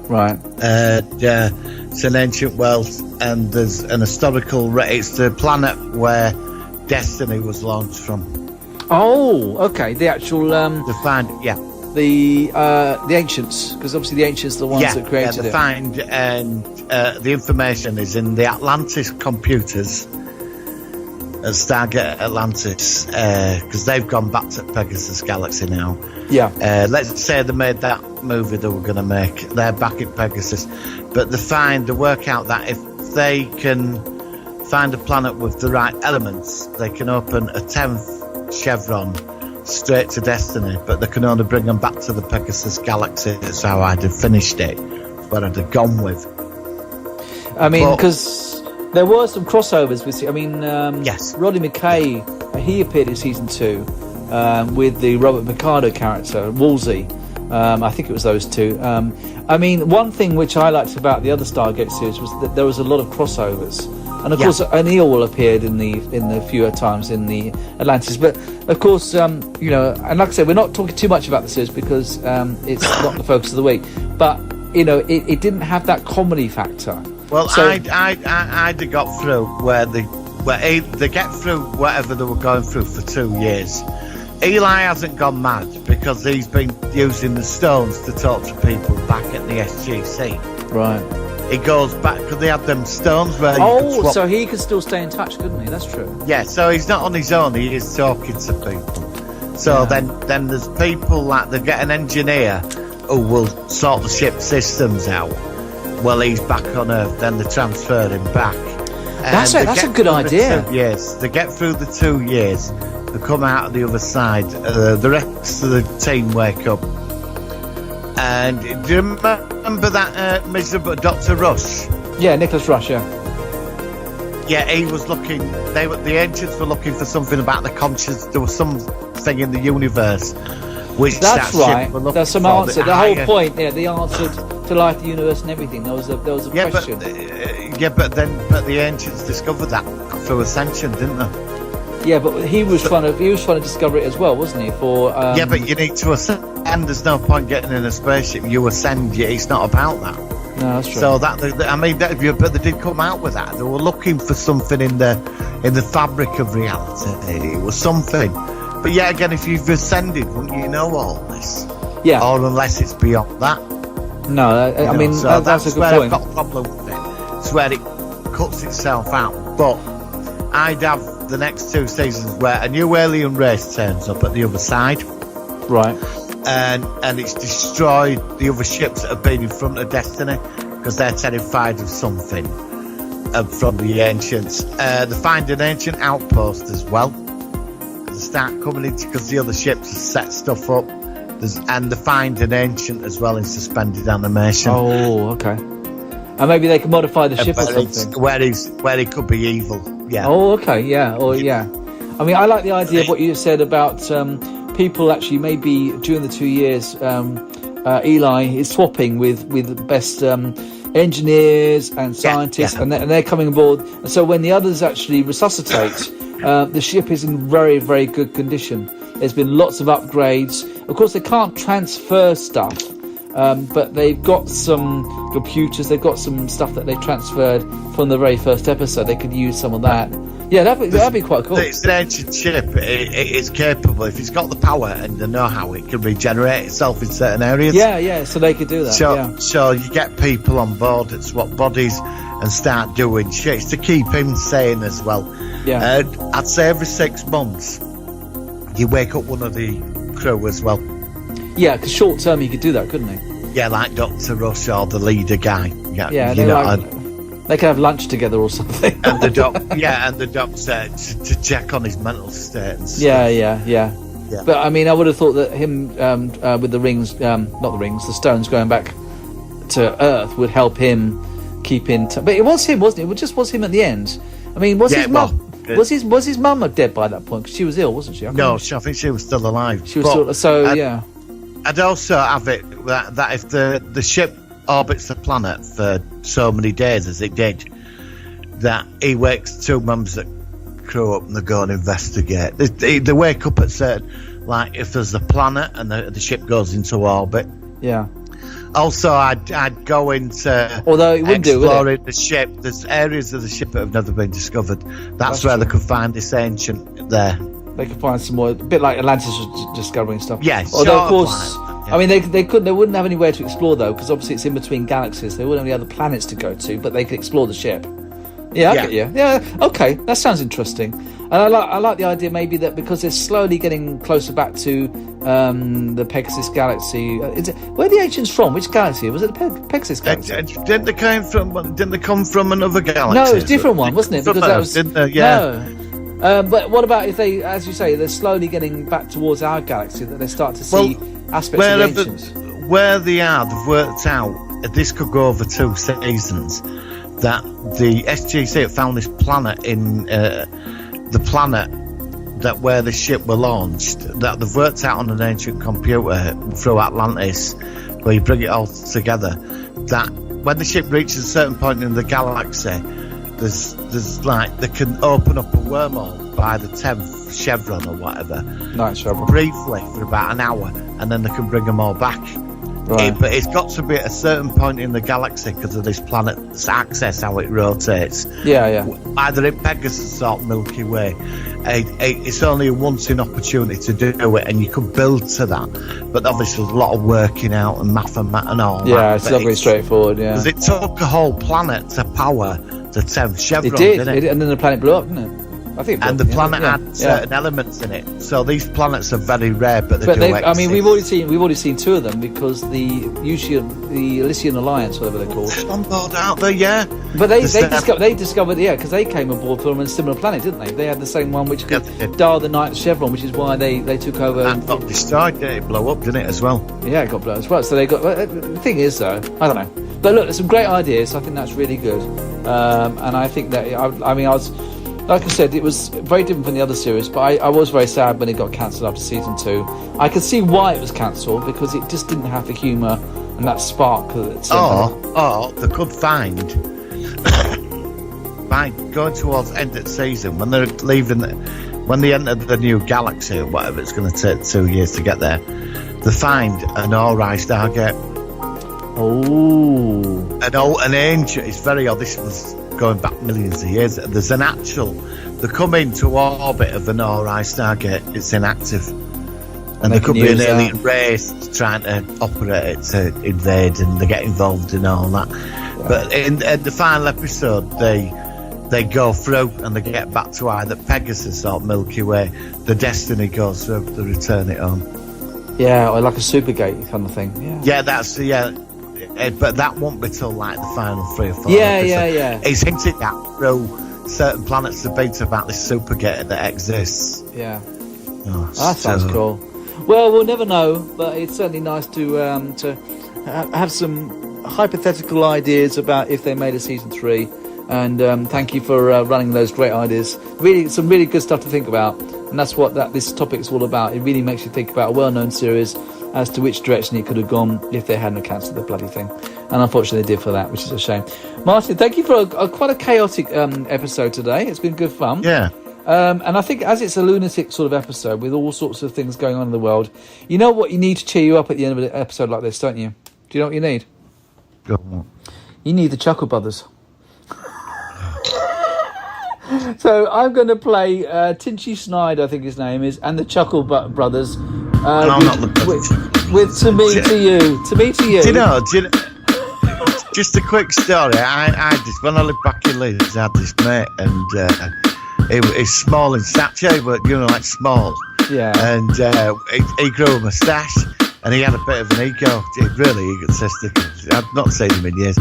S1: Right.
S2: It's an ancient world, and there's an historical. It's the planet where Destiny was launched from.
S1: Oh, okay. The actual the ancients, because obviously the ancients are the ones that created
S2: the
S1: it.
S2: find, and the information is in the Atlantis computers at Stargate Atlantis, because they've gone back to Pegasus Galaxy now.
S1: Yeah.
S2: Let's say they made that movie they were going to make. They're back in Pegasus, but they work out that if they can find a planet with the right elements, they can open a 10th chevron straight to Destiny, but they can only bring them back to the Pegasus Galaxy. That's how I'd have finished it. That's what I'd have gone with.
S1: I mean, because there were some crossovers with. I mean,
S2: yes,
S1: Roddy McKay, he appeared in season 2 with the Robert Picardo character, Woolsey. I think it was those two. I mean, one thing which I liked about the other Stargate series was that there was a lot of crossovers. And of course, O'Neill appeared in the fewer times in the Atlantis. But of course, and like I said, we're not talking too much about the series because it's not the focus of the week. But it didn't have that comedy factor.
S2: Well,
S1: so,
S2: I'd have got through where they get through whatever they were going through for 2 years. Eli hasn't gone mad because he's been using the stones to talk to people back at the SGC.
S1: Right.
S2: He goes back because they had them stones where you could swap.
S1: So he could still stay in touch, couldn't he? That's true.
S2: Yeah, so he's not on his own, he is talking to people. So then there's people like they get an engineer who will sort the ship systems out. Well, he's back on Earth, then they transfer him back.
S1: That's a good idea.
S2: Yes, they get through the 2 years, they come out of the other side, the rest of the team wake up. And do you remember that miserable Dr. Rush?
S1: Yeah, Nicholas Rush,
S2: Yeah, he was looking. The ancients were looking for something about the conscience. There was something in the universe, which
S1: that's right. There's some answer. The whole point, the answer to life, the universe, and everything. There was a question.
S2: But the ancients discovered that through ascension, didn't they?
S1: Yeah, but he was trying to discover it as well, wasn't he?
S2: Yeah, but you need to ascend. And there's no point getting in a spaceship. You ascend. It's not about that.
S1: No, that's true.
S2: So but they did come out with that. They were looking for something in the fabric of reality. It was something. But yeah, again, if you've ascended, wouldn't you know all this?
S1: Yeah.
S2: Or unless it's beyond that.
S1: No, I mean
S2: so
S1: that's a good
S2: where
S1: point.
S2: I've got a problem with it. It's where it cuts itself out. But I'd have the next 2 seasons where a new alien race turns up at the other side.
S1: Right.
S2: And it's destroyed the other ships that have been in front of Destiny because they're terrified of something from the ancients. They find an ancient outpost as well. They start coming into because the other ships have set stuff up. And they find an ancient as well in suspended animation.
S1: Oh, okay. And maybe they can modify the ship or something.
S2: Where he could be evil. Yeah.
S1: Oh, okay. Yeah. Oh, yeah. I mean, I like the idea of what you said about people actually maybe during the 2 years, Eli is swapping with the best engineers and scientists, and they're coming aboard. And so when the others actually resuscitate, the ship is in very, very good condition. There's been lots of upgrades. Of course, they can't transfer stuff, but they've got some computers. They've got some stuff that they transferred from the very first episode. They could use some of that. Yeah, that'd be quite cool.
S2: It's an ancient ship. It's capable. If it's got the power and the know-how, it can regenerate itself in certain areas.
S1: Yeah, so they could do that.
S2: So you get people on board that swap bodies and start doing shit. It's to keep him sane as well.
S1: Yeah.
S2: I'd say every 6 months, you wake up one of the crew as well.
S1: Yeah, because short term he could do that, couldn't he?
S2: Yeah, like Dr. Rush or the leader guy.
S1: Yeah, they could have lunch together or something.
S2: And the doctor to check on his mental state and stuff.
S1: Yeah. But I mean, I would have thought that him with the rings, not the rings, the stones going back to Earth would help him keep in touch. But it was him, wasn't it? It just was him at the end. I mean, his mum? Was his mum dead by that point? Because she was ill, wasn't she?
S2: I think she was still alive.
S1: She was yeah.
S2: I'd also have it that if the ship orbits the planet for so many days as it did, that he wakes two members of the crew up and they go and investigate. They wake up at certain, like if there's a planet and the ship goes into orbit.
S1: Yeah.
S2: Also, I'd go into
S1: Although it wouldn't
S2: exploring the ship. There's areas of the ship that have never been discovered. That's where
S1: true.
S2: they could find this ancient there.
S1: They could find some more, a bit like Atlantis was discovering stuff.
S2: Yes.
S1: Although, of course,
S2: Yeah.
S1: I mean, they wouldn't have anywhere to explore though, because obviously it's in between galaxies. They wouldn't have any other planets to go to, but they could explore the ship. Yeah, I get you. Yeah, okay, that sounds interesting. And I like the idea maybe that because they're slowly getting closer back to the Pegasus galaxy. Where are the ancients from? Which galaxy was it? The Pegasus galaxy.
S2: Didn't they come from another galaxy?
S1: No, it was a different one, wasn't it?
S2: From
S1: Because that
S2: Earth,
S1: was
S2: didn't they? Yeah.
S1: No. But what about if they, as you say, they're slowly getting back towards our galaxy, that they start to see aspects of the ancients?
S2: Where they are, they've worked out, this could go over 2 seasons, that the SGC have found this planet in the planet that where the ship were launched, that they've worked out on an ancient computer through Atlantis, where you bring it all together, that when the ship reaches a certain point in the galaxy, there's like, they can open up a wormhole by the 10th chevron or whatever,
S1: Nice, chevron.
S2: briefly for about an hour, and then they can bring them all back.
S1: Right.
S2: But it's got to be at a certain point in the galaxy because of this planet's axis, how it rotates.
S1: Yeah.
S2: Either in Pegasus or Milky Way. It's only a once-in opportunity to do it, and you could build to that. But obviously, there's a lot of working out and math and all that.
S1: Yeah, it's
S2: But
S1: not very straightforward, yeah.
S2: Because it took a whole planet to power the 10th chevron,
S1: It did,
S2: didn't it?
S1: and then the planet blew up, didn't it? I think.
S2: And the planet had certain elements in it. So these planets are very rare, but they do exist.
S1: I mean, we've already seen 2 of them because the Elysian Alliance, whatever they're called.
S2: On board out there, yeah.
S1: But they discovered, yeah, because they came aboard from a similar planet, didn't they? They had the same one which could
S2: Yeah, they did.
S1: dial the night chevron, which is why they took over.
S2: And got destroyed, didn't it? Blew up, didn't it, as well?
S1: Yeah, it got blown as well. So they got. The thing is, though, I don't know. But look, there's some great ideas. I think that's really good. And I think that I was. Like I said, it was very different from the other series, but I was very sad when it got cancelled after season 2. I could see why it was cancelled, because it just didn't have the humour and that spark.
S2: Or they could find, by going towards end of season, when they're leaving, when they enter the new galaxy or whatever, it's going to take 2 years to get there, they find an Ori Stargate.
S1: Oh.
S2: An ancient, it's very odd, this was going back millions of years. There's an actual, they come into orbit of an Ori Stargate, it's inactive. And there could be an alien race trying to operate it to invade, and they get involved in all that. Yeah. But in the final episode, they go through and they get back to either Pegasus or Milky Way. The destiny goes through, they return it home.
S1: Yeah, or like a Supergate kind of thing. Yeah,
S2: but that won't be till like the final 3 or 4
S1: Yeah.
S2: He's hinted at through certain planets debate about this Supergate that exists.
S1: Yeah.
S2: Oh,
S1: that sounds cool. Well, we'll never know, but it's certainly nice to have some hypothetical ideas about if they made a season 3. And thank you for running those great ideas. Really, some really good stuff to think about. And that's what this topic is all about. It really makes you think about a well-known series as to which direction it could have gone if they hadn't cancelled the bloody thing. And unfortunately they did for that, which is a shame. Martin, thank you for quite a chaotic episode today. It's been good fun.
S2: Yeah.
S1: And I think as it's a lunatic sort of episode with all sorts of things going on in the world, you know what you need to cheer you up at the end of an episode like this, don't you? Do you know what you need?
S2: Go on.
S1: You need the Chuckle Brothers. So I'm going to play Tinchy Snyder, I think his name is, and the Chuckle Brothers with To Me To You. To Me To You.
S2: Do you know, just a quick story. I just, when I lived back in Leeds, I had this mate, and he's small in stature, but like small.
S1: Yeah.
S2: And he grew a moustache, and he had a bit of an ego. He's really egotistical. I've not seen him in years.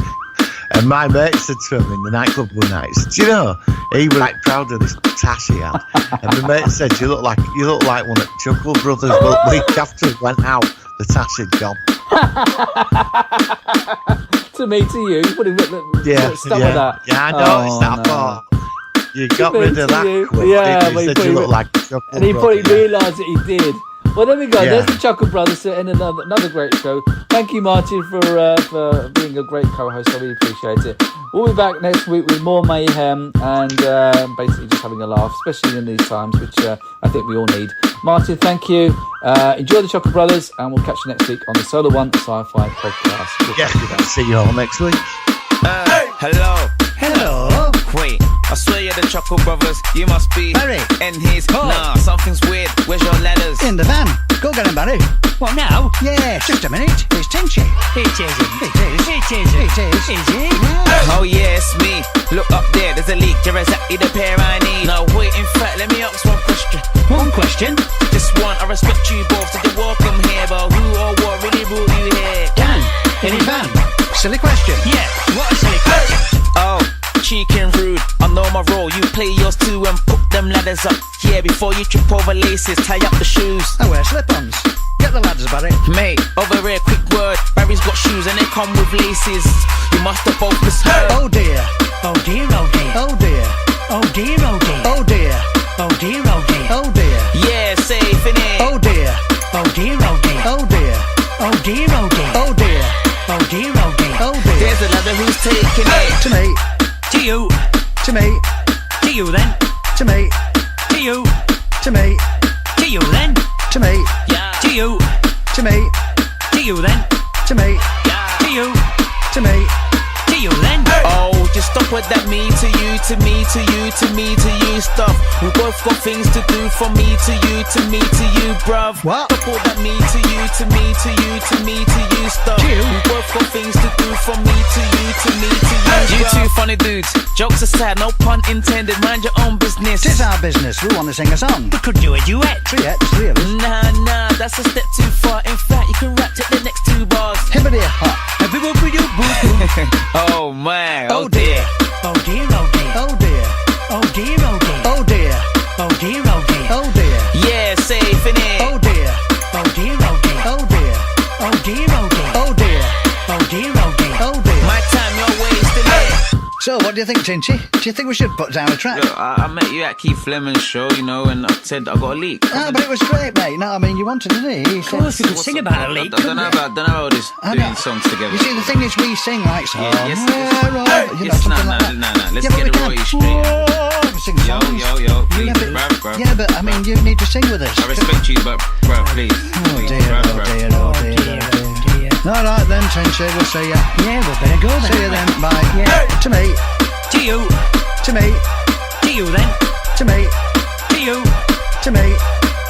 S2: And my mate said to him in the nightclub one night, he said, do you know, he was like proud of this tash he had. And my mate said, you look like one of the Chuckle Brothers. But week after he went out, the tash had gone.
S1: To Me To You. What did stuck with that?
S2: Yeah, I noticed that. No. I thought you got rid of that quick.
S1: Yeah,
S2: he said you look like a Chuckle
S1: and he
S2: brother.
S1: probably realised that he did. Well, there we go.
S2: Yeah.
S1: There's the Chuckle Brothers in another great show. Thank you, Martin, for being a great co-host. I really appreciate it. We'll be back next week with more mayhem and basically just having a laugh, especially in these times, which I think we all need. Martin, thank you. Enjoy the Chuckle Brothers, and we'll catch you next week on the Solar One Sci-Fi podcast. We'll catch you then.
S2: See you all next week.
S5: Hello.
S6: Hello.
S5: Wait, I swear you're the Chuckle Brothers. You must be.
S6: Barry.
S5: And his.
S6: Oh.
S5: Nah, something's weird. Where's your ladders?
S6: In the van. Go get him, Barry.
S7: What now?
S6: Yes, just a minute. It's Tinchy.
S7: It isn't.
S6: It is.
S7: It isn't.
S6: It is.
S7: Is it?
S5: Oh yeah, it's me. Look up there, there's a leak. You're exactly the pair I need. Now wait, in fact, let me ask one question.
S7: One question.
S5: Just one, I respect you both, so you're welcome here. But who or what really brought you here?
S7: Dan, in his van.
S6: Silly question.
S7: Yeah, what a silly question.
S5: Oh, cheeky and rude. I know my role. You play yours too and put them ladders up. Yeah, before you trip over laces, tie up the shoes.
S6: I wear slip-ons. Get the ladders, Barry.
S5: Mate, over here, quick word. Barry's got shoes and they come with laces. You must have both misheard.
S6: Oh dear.
S7: Oh dear, oh dear.
S6: Oh dear.
S7: Oh dear, oh dear.
S6: Oh dear.
S7: Oh dear, oh dear.
S6: Oh dear.
S5: Yeah, safe innit?
S6: Oh dear.
S7: Oh dear, oh dear.
S6: Oh dear.
S7: Oh dear, oh dear.
S6: Oh dear.
S7: Oh dear, oh dear.
S6: Oh dear.
S5: There's another who's taking it.
S6: To me.
S7: To you.
S6: To me.
S7: To you then.
S6: To me.
S7: To you.
S6: To me.
S7: To you then.
S6: To me.
S5: Yeah.
S7: To you.
S6: To me.
S7: To you then.
S6: To me.
S5: Yeah.
S7: To you.
S6: To me.
S7: To you then.
S5: Oh, just stop with that me to you, to me to you, to me to you stuff. We both got things to do from me to you, to me to you, bruv.
S6: What?
S5: Stop all that me to you, to me to you, to me to you stuff.
S6: To you?
S5: We both got things to do from me to you, to me to you, you
S6: bruv.
S5: two funny dudes. Jokes aside, no pun intended. Mind your own business.
S6: Tis our business. We want to sing a song.
S7: We could do a duet.
S6: Triet, there's three of us.
S5: Nah, that's a step too far. In fact, you can rap to the next two bars.
S6: Hibbity hop.
S5: Oh man,
S6: Oh dear.
S7: Oh dear, oh dear.
S6: Oh dear.
S7: Oh dear, oh dear.
S6: Oh dear.
S7: Oh dear, oh dear.
S6: Oh dear.
S5: Yeah, safe innit?
S6: Oh dear.
S7: Oh dear, oh dear.
S6: Oh dear.
S7: Oh dear, oh dear.
S6: Oh dear.
S7: Oh dear, oh dear.
S6: Oh dear.
S5: My time, you're wasting it.
S6: So, what do you think, Tinchy? Do you think we should put down a track?
S5: Look, I met you at Keith Lemon's show, you know, and I said I got a leak.
S6: Ah, but it was great, mate. No, I mean, you wanted it, didn't you?
S7: Of course, we could sing about a leak.
S5: I don't know about all this
S6: I
S5: doing
S6: know.
S5: songs together.
S6: You see, the thing is, we sing like somewhere
S5: yes.
S6: you know, something like that.
S5: Nah. Let's
S6: Yeah, but
S5: get
S6: we
S5: the
S6: can.
S5: royalties straight.
S6: Whoa, we sing songs.
S5: Yo, please,
S6: Yeah, but,
S5: bruv.
S6: yeah, but I mean, you need to sing with us.
S5: I respect you, but, bro, please.
S6: Oh
S5: please,
S6: dear,
S5: bruv.
S6: oh dear, oh dear, oh dear. All right then, Tinchy, we'll see ya.
S7: Yeah, we better go then.
S6: See you then. Bye.
S7: Yeah.
S6: To me.
S7: To you.
S6: To me.
S7: To you then.
S6: To me.
S7: To you.
S6: To me.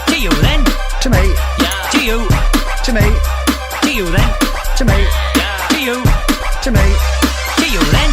S7: To you then.
S6: To me.
S7: To you.
S6: To me.
S7: To you then.
S6: To me.
S7: To you.
S6: To me.
S7: To you then.